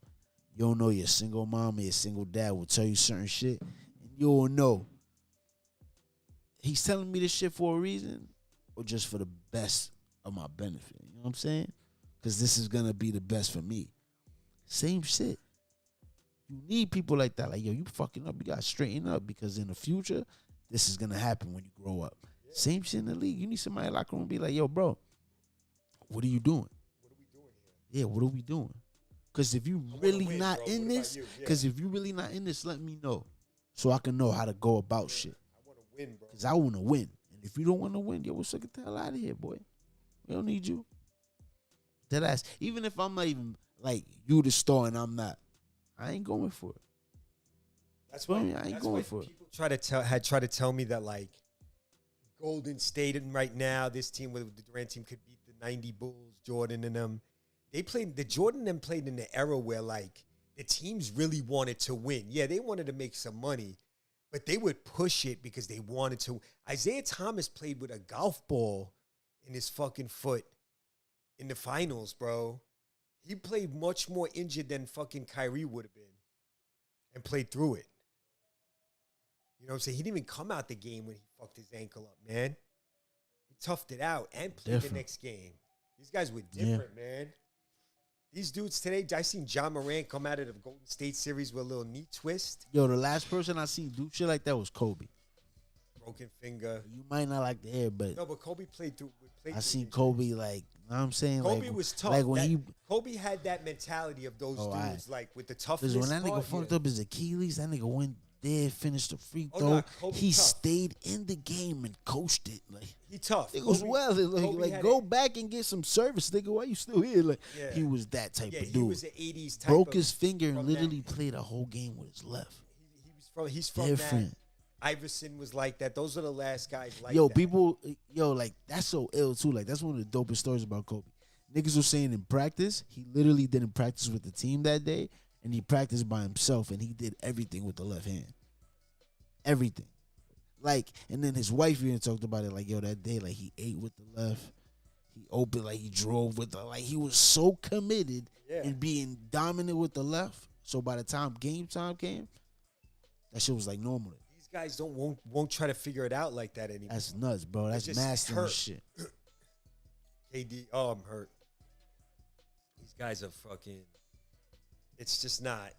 you'll know your single mom or your single dad will tell you certain shit, and you'll know he's telling me this shit for a reason or just for the best of my benefit. You know what I'm saying? Because this is going to be the best for me. Same shit. You need people like that. Like, yo, you fucking up. You got to straighten up because in the future, this is going to happen when you grow up. Yeah. Same shit in the league. You need somebody in the locker room to be like, yo, bro, what are you doing? What are we doing here? Yeah, what are we doing? Because if you really not in this, if you really not in this, let me know so I can know how to go about shit. I want to win, bro. Because I want to win. And if you don't want to win, yo, what's up? Get the hell out of here, boy. We don't need you. Deadass. Even if I'm not even like you the star and I'm not, I ain't going for it. That's why I ain't going for it. People try to tell me that like Golden State and right now this team with the Durant team could beat the '90 Bulls, Jordan and them. The Jordan and them played in the era where like the teams really wanted to win. Yeah, they wanted to make some money, but they would push it because they wanted to. Isaiah Thomas played with a golf ball in his fucking foot in the finals, bro. He played much more injured than fucking Kyrie would have been and played through it. You know what I'm saying? He didn't even come out the game when he fucked his ankle up, man. He toughed it out and played the next game. These guys were different, man. These dudes today, I seen John Morant come out of the Golden State series with a little knee twist. Yo, the last person I seen do shit like that was Kobe. Broken finger. You might not like to hear, but no, but Kobe played through. I seen Kobe like, you know what I'm saying? Kobe like, was tough. Like when Kobe had that mentality of those dudes, like with the toughness. Because when that nigga fucked up his Achilles, that nigga went there, finished the free throw. He stayed in the game and coached it. Like he tough. It was well. Like go back and get some service, nigga. Why you still here? Like he was that type of dude. He was an '80s type. Broke his finger and literally played a whole game with his left. He's from different. That. Iverson was like that. Those are the last guys like that. People, like that's so ill too. Like that's one of the dopest stories about Kobe. Niggas were saying in practice, he literally didn't practice with the team that day, and he practiced by himself, and he did everything with the left hand. Everything. Like, and then his wife even talked about it, like, yo, that day, like, he ate with the left. He opened, like, he drove with the, like, he was so committed in being dominant with the left. So by the time game time came, that shit was, like, normal. These guys won't try to figure it out like that anymore. That's nuts, bro. That's mastering shit. KD, I'm hurt. These guys are fucking, it's just not.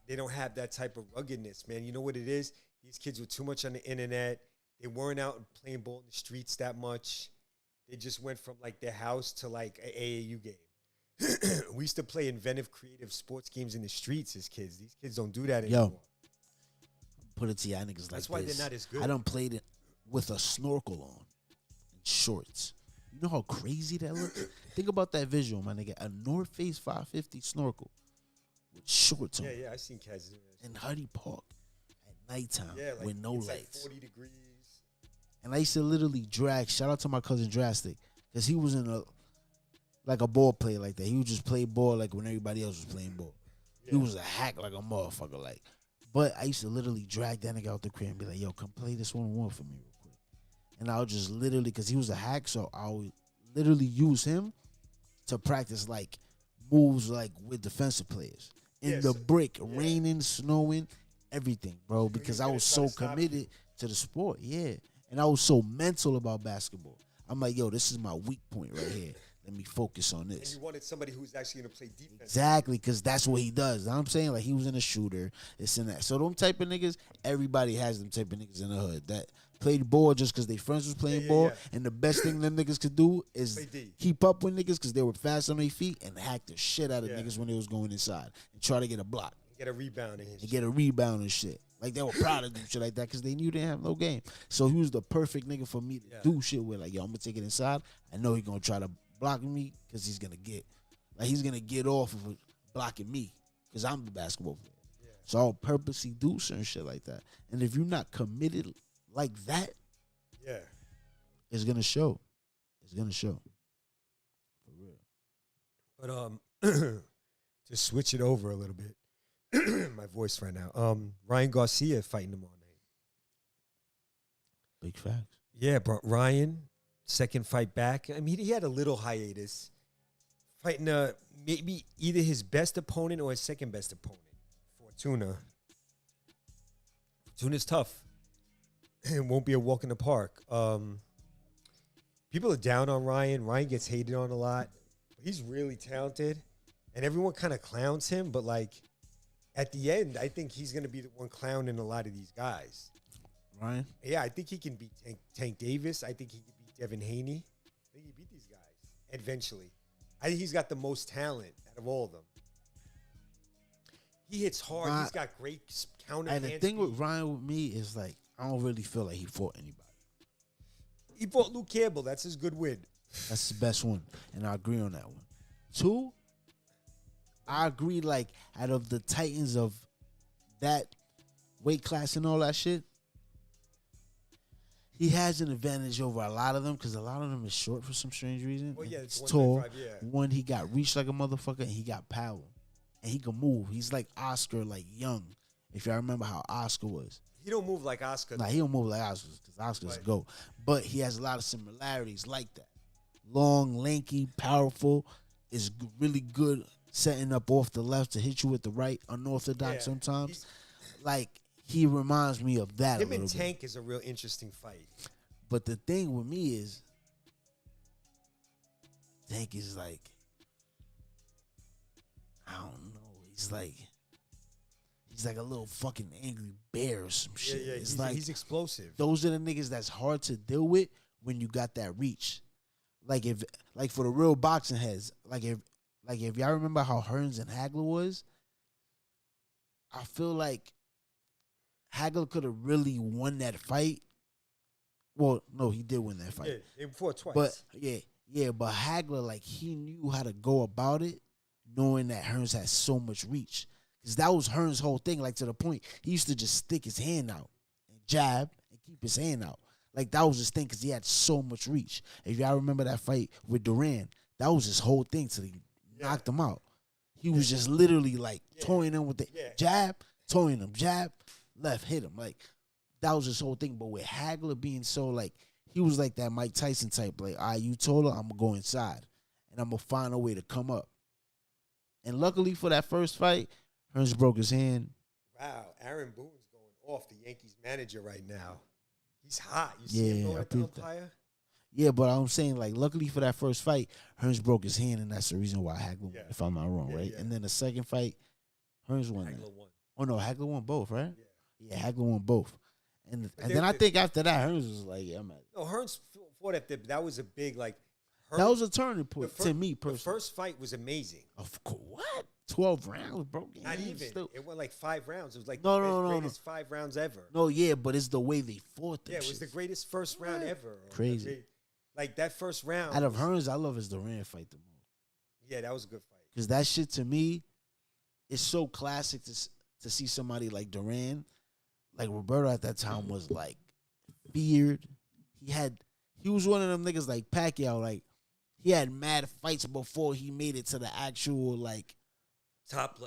They don't have that type of ruggedness, man. You know what it is? These kids were too much on the internet. They weren't out playing ball in the streets that much. They just went from, like, their house to, like, an AAU game. We used to play inventive, creative sports games in the streets as kids. These kids don't do that anymore. Yo, put it to y'all niggas like That's why they're not as good. I done played it with a snorkel on and shorts. You know how crazy that looks? Think about that visual, my nigga. A North Face 550 snorkel. With shorts on. Yeah, I seen cats do that. In Huddy Park at nighttime with no lights. Like 40 degrees. And I used to literally drag. Shout out to my cousin Drastic, because he was in a ball player like that. He would just play ball like when everybody else was playing ball. Yeah. He was a hack like a motherfucker. Like, but I used to literally drag that nigga out the crib and be like, "Yo, come play this 1-on-1 for me real quick." And I would just literally, because he was a hack, so I would literally use him to practice like moves like with defensive players. In the brick, raining, snowing, everything, bro, because I was so committed to the sport, and I was so mental about basketball. I'm like, yo, this is my weak point right here. Let me focus on this. And you wanted somebody who's actually going to play defense. Exactly, because that's what he does. You know what I'm saying? Like, he was in a shooter, this and that. So them type of niggas, everybody has them type of niggas in the hood that played ball just because they friends was playing ball. And the best thing them niggas could do is keep up with niggas because they were fast on their feet and hack the shit out of niggas when they was going inside and try to get a block. Get a rebound and get a rebound and shit. Like, they were proud of do shit like that because they knew they didn't have no game. So he was the perfect nigga for me to do shit with. Like, yo, I'm going to take it inside. I know he's going to try to block me because he's going to get off of blocking me because I'm the basketball player. Yeah. So I'll purposely do certain shit like that. And if you're not committed like that, It's gonna show. It's gonna show. For real. But to switch it over a little bit, my voice right now. Ryan Garcia fighting tomorrow night. Big facts. Yeah, bro. Ryan, second fight back. I mean, he had a little hiatus. Fighting maybe either his best opponent or his second best opponent. Fortuna. Fortuna's tough. It won't be a walk in the park. People are down on Ryan. Ryan gets hated on a lot. He's really talented. And everyone kind of clowns him. But, like, at the end, I think he's going to be the one clowning a lot of these guys. Ryan? Yeah, I think he can beat Tank Davis. I think he can beat Devin Haney. I think he beat these guys eventually. I think he's got the most talent out of all of them. He hits hard. He's got great counter. And the thing with Ryan with me is, like, I don't really feel like he fought anybody. He fought Luke Campbell. That's his good win. That's the best one. And I agree on that one. 2, I agree, like, out of the Titans of that weight class and all that shit, he has an advantage over a lot of them because a lot of them is short for some strange reason. Well, yeah, it's tall. Yeah. One, he got reach like a motherfucker, and he got power. And he can move. He's like Oscar, like young. If y'all remember how Oscar was. He don't move like Oscar. Nah, he don't move like Oscar because Oscar's a GOAT. But he has a lot of similarities like that. Long, lanky, powerful, is really good setting up off the left to hit you with the right, unorthodox sometimes. Like, he reminds me of that. Him and Tank is a real interesting fight. But the thing with me is, Tank is like, I don't know. He's like a little fucking angry bear or some shit. Yeah, it's like he's explosive. Those are the niggas that's hard to deal with when you got that reach. Like for the real boxing heads, if y'all remember how Hearns and Hagler was, I feel like Hagler could have really won that fight. Well, no, he did win that fight. Yeah, they fought twice. But but Hagler, like, he knew how to go about it, knowing that Hearns had so much reach. Because that was Hearns' whole thing, like, to the point, he used to just stick his hand out and jab and keep his hand out. Like, that was his thing because he had so much reach. If y'all remember that fight with Duran, that was his whole thing till he knocked him out. He was just literally, like, toying him with the jab, toying him, jab, left, hit him. Like, that was his whole thing. But with Hagler being so, like, he was like that Mike Tyson type. Like, all right, you told her, I'm going to go inside. And I'm going to find a way to come up. And luckily for that first fight, Hearns broke his hand. Wow, Aaron Boone's going off, the Yankees manager right now. He's hot. You see him going at the umpire? Yeah, but I'm saying, like, luckily for that first fight, Hearns broke his hand, and that's the reason why Hagler won, if I'm not wrong, right? Yeah. And then the second fight, Hearns won. Hagler won. Oh, no, Hagler won both, right? Yeah, Hagler won both. And then I think after that, Hearns was like, yeah, I'm at it. No, Hearns fought at that was a big, like, Hearns, that was a turning point to me personally. The first fight was amazing. Of course. What? 12 rounds, bro? Not even. Still. It went like 5 rounds. It was like the greatest 5 rounds ever. No, yeah, but it's the way they fought them. Yeah, it was the greatest first round ever. Crazy. Like, that first round. Out of Hearns, I love his Duran fight the most. Yeah, that was a good fight. Because that shit, to me, is so classic to see somebody like Duran. Like, Roberto at that time was, like, feared. He was one of them niggas like Pacquiao. Like, he had mad fights before he made it to the actual, like, top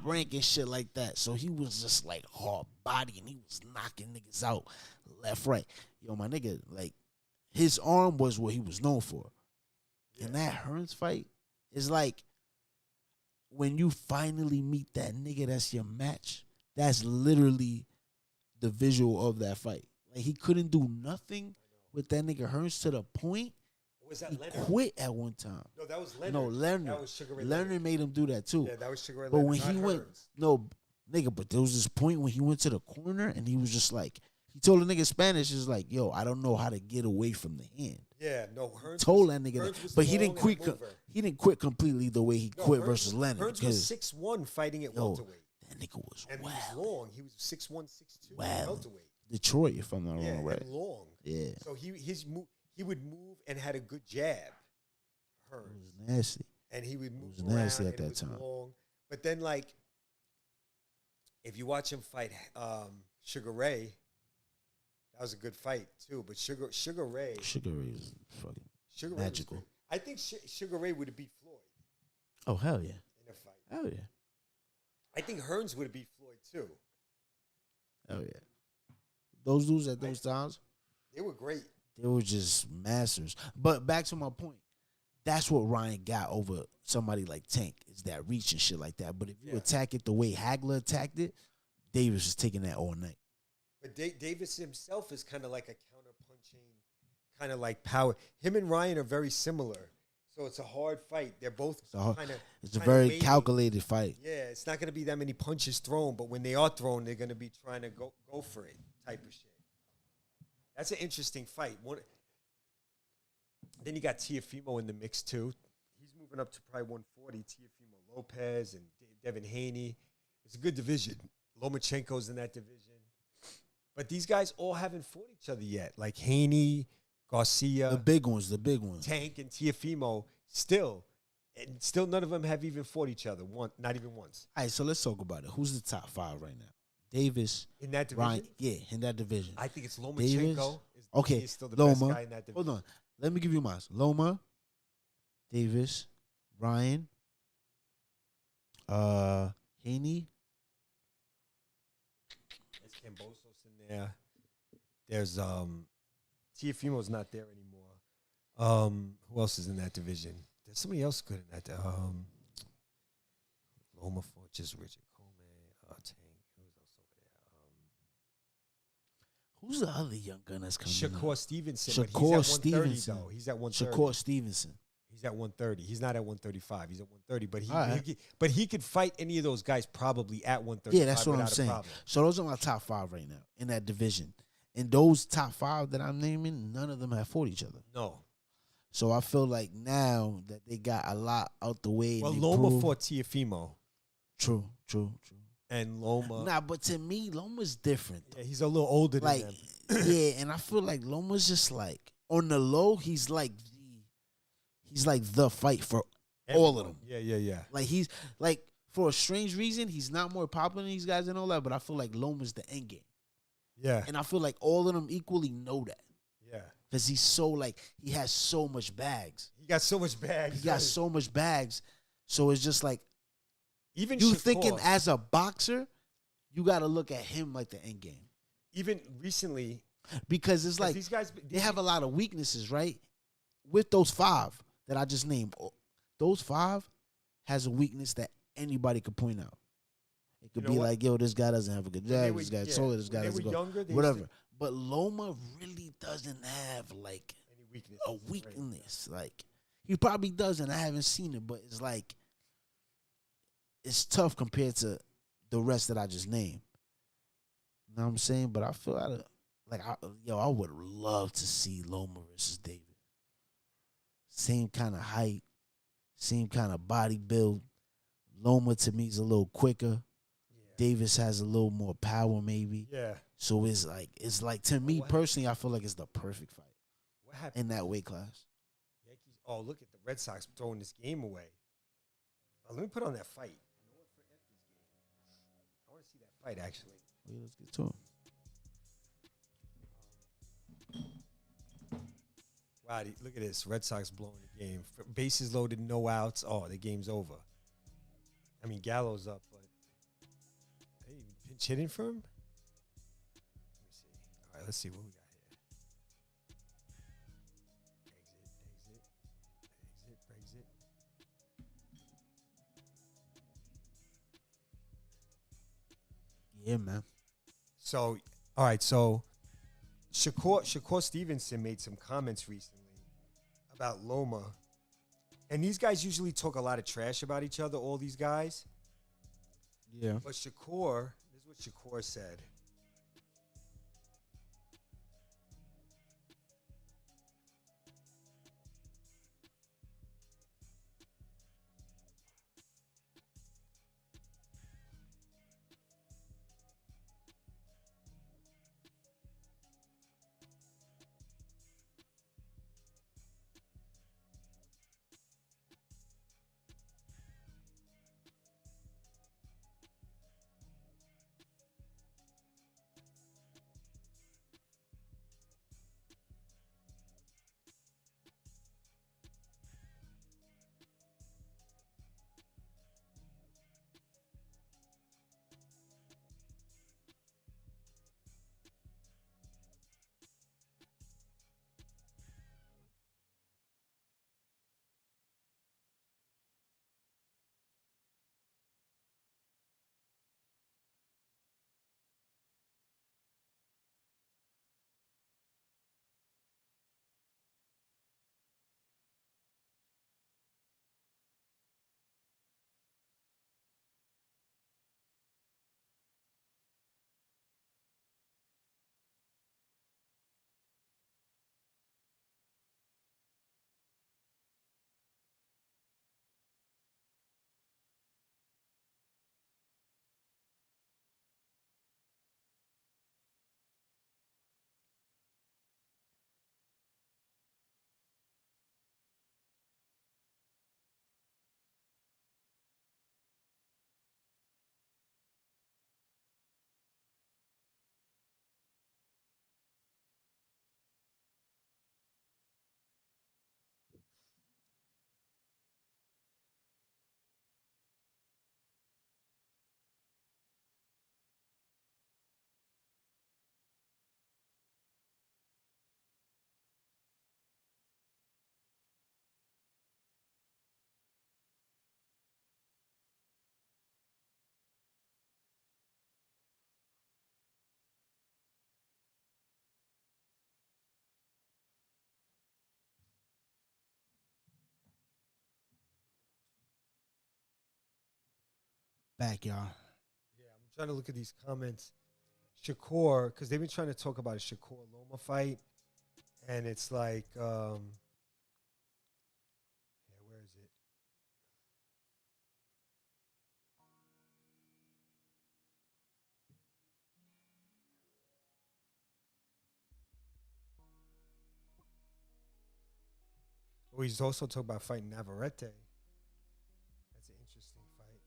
rank and shit like that. So he was just like hard body and he was knocking niggas out left, right. Yo, my nigga, like, his arm was what he was known for. Yeah. And that Hearns fight is like when you finally meet that nigga that's your match, that's literally the visual of that fight. Like, he couldn't do nothing with that nigga Hearns to the point was that he Leonard? Quit at one time. No, that was Leonard. No, Leonard. That was Sugar Ray Leonard made him do that too. Yeah, that was Sugar Ray But Leonard. when he went, nigga, but there was this point when he went to the corner and he was just like, he told the nigga Spanish, is like, yo, I don't know how to get away from the hand. Yeah, no, Hearns told that nigga that. But he didn't quit. He didn't quit completely the way he quit versus Leonard. Hearns was 6'1" fighting at welterweight. That nigga was and wild. He was long. He was 6'1", 6'2", welterweight. Detroit, if I'm not wrong, right? And long. Yeah. So he would move and had a good jab. Hearns. It was nasty. And he would move around. It was nasty at that time. Long. But then, like, if you watch him fight Sugar Ray, That was a good fight too. But Sugar Ray is fucking Sugar Ray magical. was great. I think Sugar Ray would have beat Floyd Oh hell yeah, in a fight. hell yeah, I think Hearns would have beat Floyd too. hell yeah. Those dudes at those times, They were great. they were just masters. But back to my point, that's what Ryan got over somebody like Tank, is that reach and shit like that. But if you attack it the way Hagler attacked it, Davis was taking that all night. But Davis himself is kind of like a counter-punching, kind of like power. Him and Ryan are very similar. So it's a hard fight. They're both kind of. It's a very calculated fight. Yeah, it's not going to be that many punches thrown, but when they are thrown, they're going to be trying to go for it type of shit. That's an interesting fight. Then you got Teofimo in the mix too. He's moving up to probably 140. Teofimo Lopez and Devin Haney. It's a good division. Lomachenko's in that division. But these guys all haven't fought each other yet. Like Haney, Garcia. The big ones. Tank and Teofimo still. And still none of them have even fought each other. Not even once. All right, so let's talk about it. Who's the top 5 right now? Davis. In that division? Ryan, yeah, in that division. I think it's Lomachenko. Okay, He's still the Loma. best guy in that division. Hold on. Let me give you mine. Loma, Davis, Ryan, Haney. There's Cambosos in there. There's Teofimo's not there anymore. Who else is in that division? There's somebody else good in that. Loma fought just Richard Coleman, Tank. Who's else over there? Who's the other young gun that's coming Shakur up? Stevenson. Shakur But he's at 130 Stevenson. though. He's at 130. Shakur Stevenson. He's at 130. He's not at 135. He's at 130. But Right. but he could fight any of those guys probably at 135. Yeah, that's what I'm without a saying. problem. So those are my top 5 right now in that division. And those top 5 that I'm naming, none of them have fought each other. No. So I feel like now that they got a lot out the way. Well, and Loma fought Teofimo. True. And Loma. Nah, but to me, Loma's different. Yeah, he's a little older than Like, them. yeah, and I feel like Loma's just like on the low. He's like the fight for all of them. Yeah. Like he's like, for a strange reason, he's not more popular than these guys and all that. But I feel like Loma's the end game, Yeah. and I feel like all of them equally know that Yeah. because he's so like he has so much bags. He got so much bags. He got so much bags, so it's just like Even you Shakur, thinking as a boxer, you got to look at him like the end game even recently, because it's like these guys they have a lot of weaknesses, right? With those 5 that I just named, those 5 has a weakness that anybody could point out. It could You know be what? like, yo, this guy doesn't have a good When they jab, were- this guy's yeah, slow, this when guy they doesn't were go, younger, they used whatever. to- But Loma really doesn't have like any weakness. a weakness. Like he probably does, and I haven't seen it, but it's like it's tough compared to the rest that I just named. You know what I'm saying? But I feel I would love to see Loma versus Davis. Same kind of height, same kind of body build. Loma to me is a little quicker. Davis has a little more power, maybe. Yeah. So it's like to me What personally, I feel like it's the perfect fight What happened? in that weight class. Yankees. Oh, look at the Red Sox throwing this game away. Let me put on that fight. You know what? For F this game. I want to see that fight actually. Well, let's get to him. Wow, look at this. Red Sox blowing the game. Bases loaded, no outs. Oh, the game's over. I mean, Gallo's up, but hey, pinch hitting for him? Let me see. All right, let's see what we got here. Exit. Yeah, man. So, all right, so Shakur Stevenson made some comments recently about Loma. And these guys usually talk a lot of trash about each other, all these guys. Yeah. But Shakur, this is what Shakur said. Back, y'all. Yeah, I'm trying to look at these comments. Shakur, because they've been trying to talk about a Shakur Loma fight, and it's like, yeah, where is it? Oh, he's also talking about fighting Navarrete. That's an interesting fight.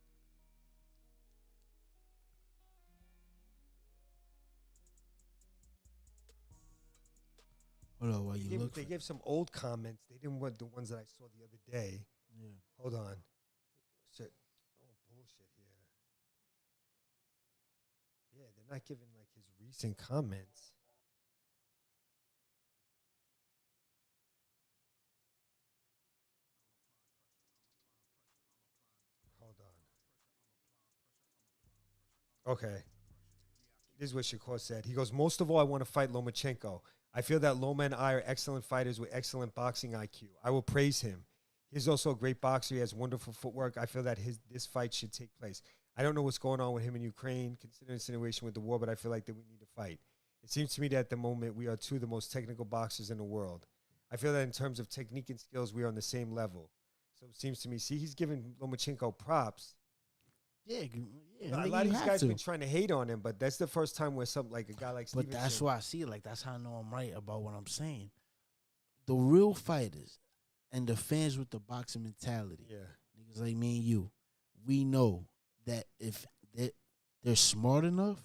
Hold on while you look. They gave some old comments. They didn't want the ones that I saw the other day. Yeah. Hold on. Shit. Oh, bullshit here. Yeah, they're not giving like his recent comments. Hold on. Okay. This is what Shakur said. He goes, most of all, I want to fight Lomachenko. I feel that Loma and I are excellent fighters with excellent boxing IQ. I will praise him. He's also a great boxer. He has wonderful footwork. I feel that this fight should take place. I don't know what's going on with him in Ukraine, considering the situation with the war, but I feel like that we need to fight. It seems to me that at the moment we are two of the most technical boxers in the world. I feel that in terms of technique and skills, we are on the same level. So it seems to me, see, he's giving Lomachenko props. Yeah, A lot of these guys been trying to hate on him, but that's the first time where something like a guy like Stevenson. But that's why I see it. Like, that's how I know I'm right about what I'm saying. The real fighters and the fans with the boxing mentality, niggas like me and you, we know that if they're smart enough,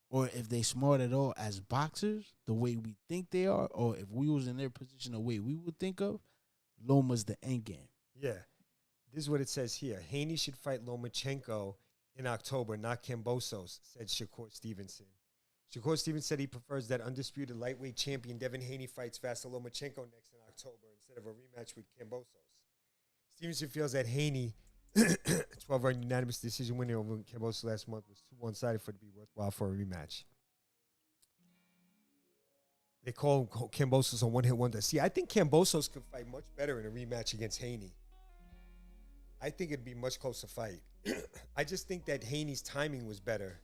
or if they smart at all as boxers, the way we think they are, or if we was in their position the way we would think of, Loma's the end game. Yeah. This is what it says here. Haney should fight Lomachenko in October, not Kambosos, said Shakur Stevenson. Shakur Stevenson said he prefers that undisputed lightweight champion Devin Haney fights Vasyl Lomachenko next in October instead of a rematch with Kambosos. Stevenson feels that Haney, 12-round unanimous decision winner over Kambosos last month, was too one-sided for it to be worthwhile for a rematch. They call Kambosos a one-hit wonder. See, I think Kambosos could fight much better in a rematch against Haney. I think it'd be a much closer fight. I just think that Haney's timing was better.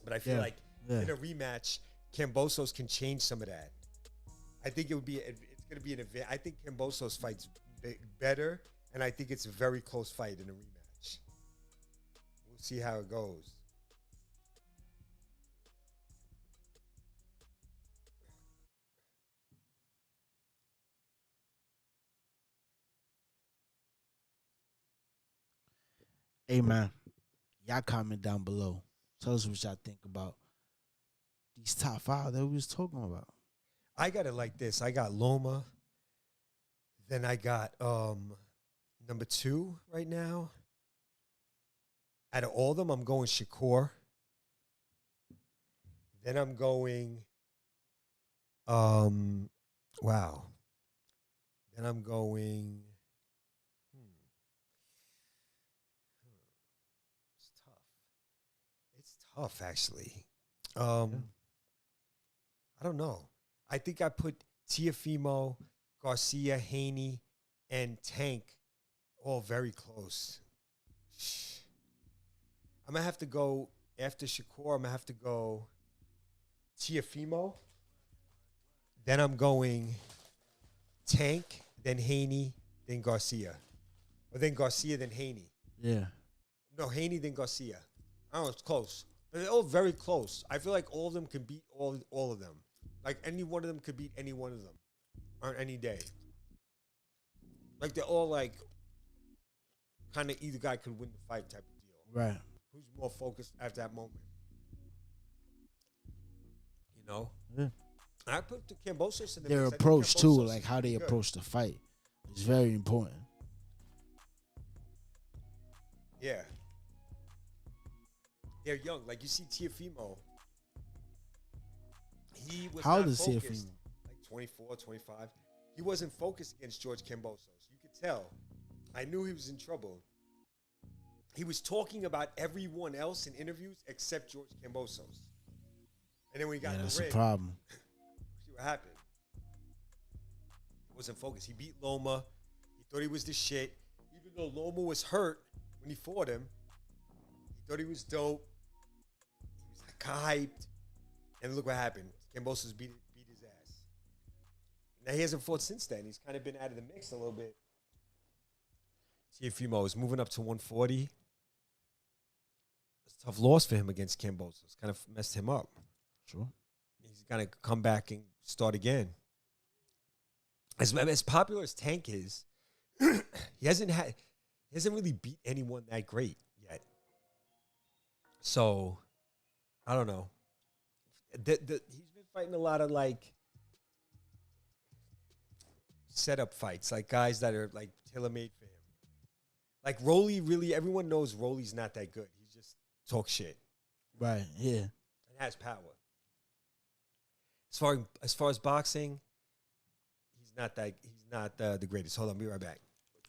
But I feel like in a rematch, Kambosos can change some of that. I think it's going to be an event. I think Kambosos fights better, and I think it's a very close fight in a rematch. We'll see how it goes. Hey, man, y'all comment down below. Tell us what y'all think about these top 5 that we was talking about. I got it like this. I got Loma. Then I got number 2 right now. Out of all of them, I'm going Shakur. Then I'm going, wow. Then I'm going, it's tough. It's tough, actually. I don't know. I think I put Tiafimo, Garcia, Haney, and Tank all very close. I'm going to have to go, after Shakur, I'm going to have to go Tiafimo. Then I'm going Tank, then Haney, then Garcia. Or then Garcia, then Haney. Yeah. No, Haney, then Garcia. I don't know, it's close. But they're all very close. I feel like all of them can beat all of them. Like, any one of them could beat any one of them on any day. Like, they're all, like, kind of either guy could win the fight type of deal. Right. Who's more focused at that moment? You know? Yeah. And I put the Kambosos in the Their mix. approach, too, Kambosos like how they is good. approach the fight is very important. Yeah. They're young. Like, you see Tiafimo. He was How not old is focused. Tiafimo? Like 24, 25. He wasn't focused against George Kambosos. You could tell. I knew he was in trouble. He was talking about everyone else in interviews except George Kambosos. And then when he got in That's the a ring, problem. see what happened. He wasn't focused. He beat Loma. He thought he was the shit. Even though Loma was hurt when he fought him, He thought he was dope. He was kind of hyped. And look what happened. Kambosos beat his ass. Now he hasn't fought since then. He's kind of been out of the mix a little bit. Teofimo is moving up to 140. It's a tough loss for him against Kambosos. Kind of messed him up. Sure. He's going to come back and start again. As popular as Tank is, he hasn't really beat anyone that great yet. So, I don't know. He's been fighting a lot of like setup fights, like guys that are like tailor-made for him. Like Rolly, really, everyone knows Rolly's not that good. He just talks shit. Right, yeah. And has power. As far as boxing, he's not the greatest. Hold on, be right back.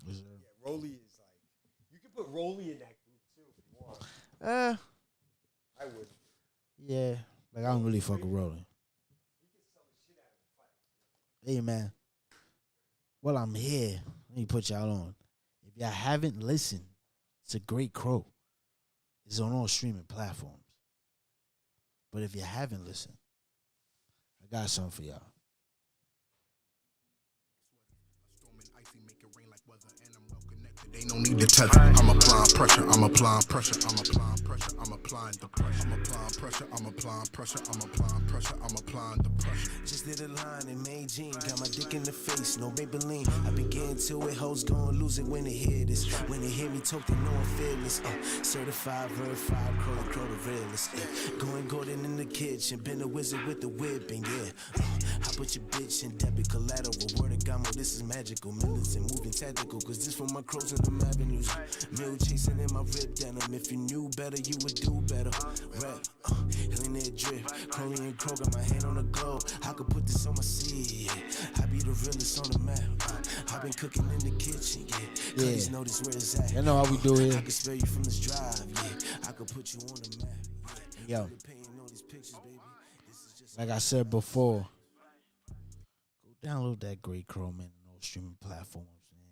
Yeah, Rolly is like, you can put Rolly in that group too if you want. I would. Yeah, like I don't really fuck with Rolling. Hey man, well I'm here. Let me put y'all on. If y'all haven't listened, it's a great crow. It's on all streaming platforms. But if you haven't listened, I got something for y'all. They no need to touch. I'm applying pressure. I'm applying pressure. I'm applying pressure. I'm applying the pressure. I'm applying pressure. I'm applying pressure. I'm applying pressure. I'm applying the pressure. Just did a line in Main Jean. Got my dick in the face. No Maybelline. I been getting to it. Hoes gon' lose it when they hear this. When they hear me talk, they know I'm fearless. Certified, verified, crow the realest. Going golden in the kitchen. Been a wizard with the whipping. Yeah. I put your bitch in debit collateral. Word of Gamo. This is magical. Millions and moving tactical. Cause this for my crows in them avenues. Mill chasing in my rib denim. If you knew better, you would do better. Rap, healing that drip. Crowley and Crow got my hand on the globe. I could put this on my seed. I be the realest on the map. I've been cooking in the kitchen. Yeah. Cause notice where it's at. You know how we do here. I could spare you from this drive. Yeah. I could put you on the map. Yeah. Yo. Like I said before, go download that Great Crow, man, on all streaming platforms, man.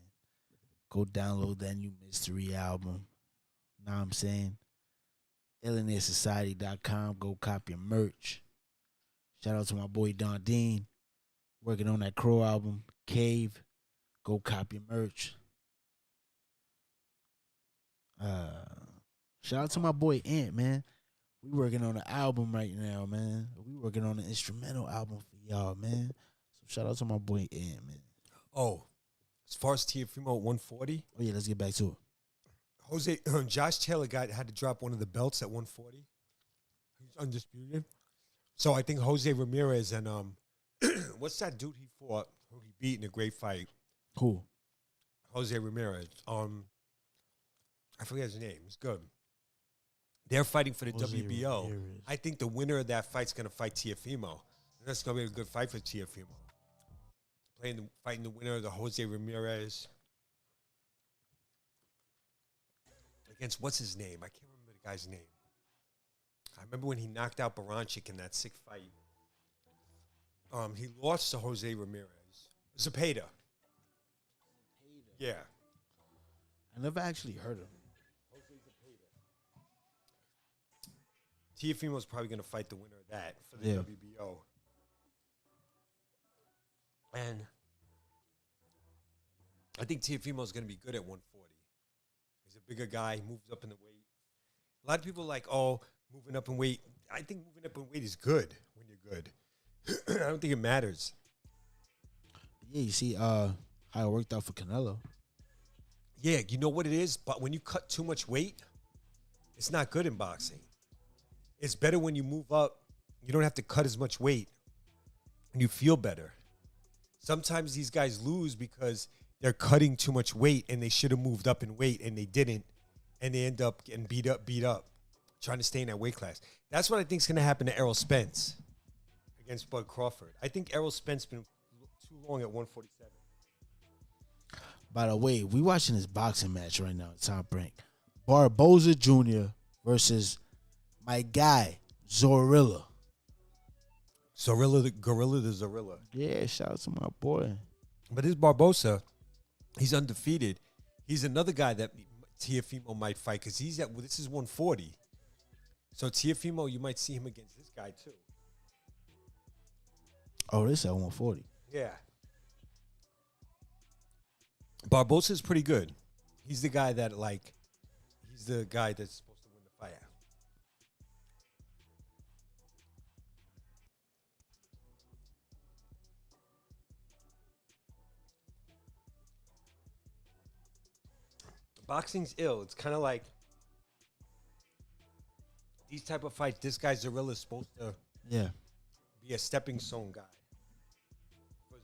Go download that new Mystery album. Know what I'm saying? AlienatedSociety.com. Go cop your merch. Shout out to my boy Don Dean, working on that Crow album. Cave. Go cop your merch. Shout out to my boy Ant, man. We working on an album right now, man. We working on an instrumental album for y'all, man. So shout out to my boy Ant, man. Oh, as far as Teofimo at 140. Oh yeah, let's get back to it. Josh Taylor had to drop one of the belts at 140. He's undisputed. So I think Jose Ramirez and what's that dude he fought who he beat in a great fight? Who? Jose Ramirez. I forget his name. It's good. They're fighting for the Jose WBO. Ramirez. I think the winner of that fight's going to fight Teofimo. And that's going to be a good fight for Teofimo. Fighting the winner of the Jose Ramirez against what's his name? I can't remember the guy's name. I remember when he knocked out Baranchik in that sick fight. He lost to Jose Ramirez. Zepeda. Yeah. I never actually heard of him. Teofimo's probably going to fight the winner of that for the WBO. And I think Teofimo's going to be good at 140. He's a bigger guy. He moves up in the weight. A lot of people are like, oh, moving up in weight. I think moving up in weight is good when you're good. I don't think it matters. Yeah, you see how it worked out for Canelo. Yeah, you know what it is? But when you cut too much weight, it's not good in boxing. It's better when you move up. You don't have to cut as much weight. And you feel better. Sometimes these guys lose because they're cutting too much weight and they should have moved up in weight and they didn't. And they end up getting beat up, trying to stay in that weight class. That's what I think is going to happen to Errol Spence against Bud Crawford. I think Errol Spence been too long at 147. By the way, we watching this boxing match right now at Top Rank. Barboza Jr. versus my guy, Zorilla. Zorilla, the Gorilla, the Zorilla. Yeah, shout out to my boy. But this Barbosa, he's undefeated. He's another guy that Teofimo might fight because he's at. Well, this is 140. So Teofimo, you might see him against this guy too. Oh, this at 140. Yeah. Barbosa's pretty good. He's the guy that he's the guy that's supposed to win the fight. Boxing's ill. It's kind of like these type of fights. This guy Rilla is supposed to be a stepping stone guy for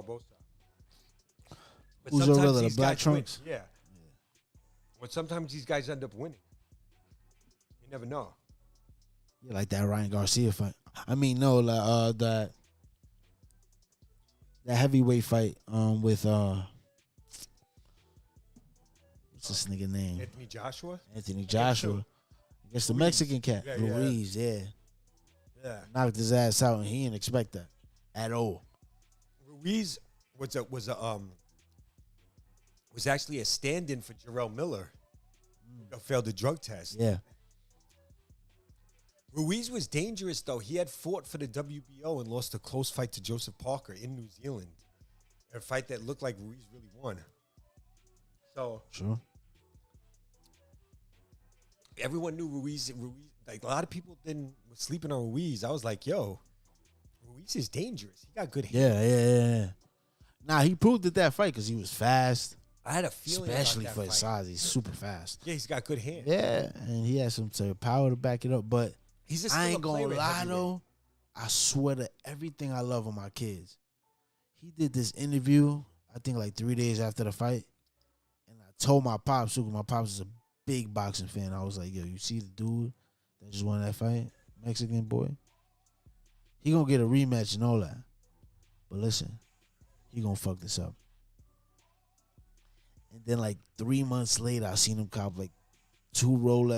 Barbosa. But Who's sometimes Rilla, the these black guys win. trunks? Yeah. But sometimes these guys end up winning. You never know. Yeah, like that Ryan Garcia fight. I mean, no, that heavyweight fight with what's this nigga name? Anthony Joshua. Anthony Joshua against the Mexican cat, Yeah, Ruiz. Yeah, knocked his ass out, and he didn't expect that at all. Ruiz was actually a stand-in for Jarrell Miller, who failed the drug test. Yeah, Ruiz was dangerous though. He had fought for the WBO and lost a close fight to Joseph Parker in New Zealand, a fight that looked like Ruiz really won. So sure. everyone knew Ruiz. Like a lot of people was sleeping on Ruiz. I was like, yo, Ruiz is dangerous. He got good hands. Yeah. Nah, he proved it that fight because he was fast. I had a feeling, Especially about for that his fight. size, he's super fast. Yeah, he's got good hands. Yeah, and he has some sort of power to back it up. But He's just I still ain't a player gonna at lie heavyweight. though, I swear to everything I love on my kids. He did this interview, I think like 3 days after the fight, and I told my pops, because my pops is a big boxing fan. I was like, yo, you see the dude that just won that fight, Mexican boy? He gonna get a rematch and all that. But listen, he gonna fuck this up. And then like 3 months later, I seen him cop like 2 Rolex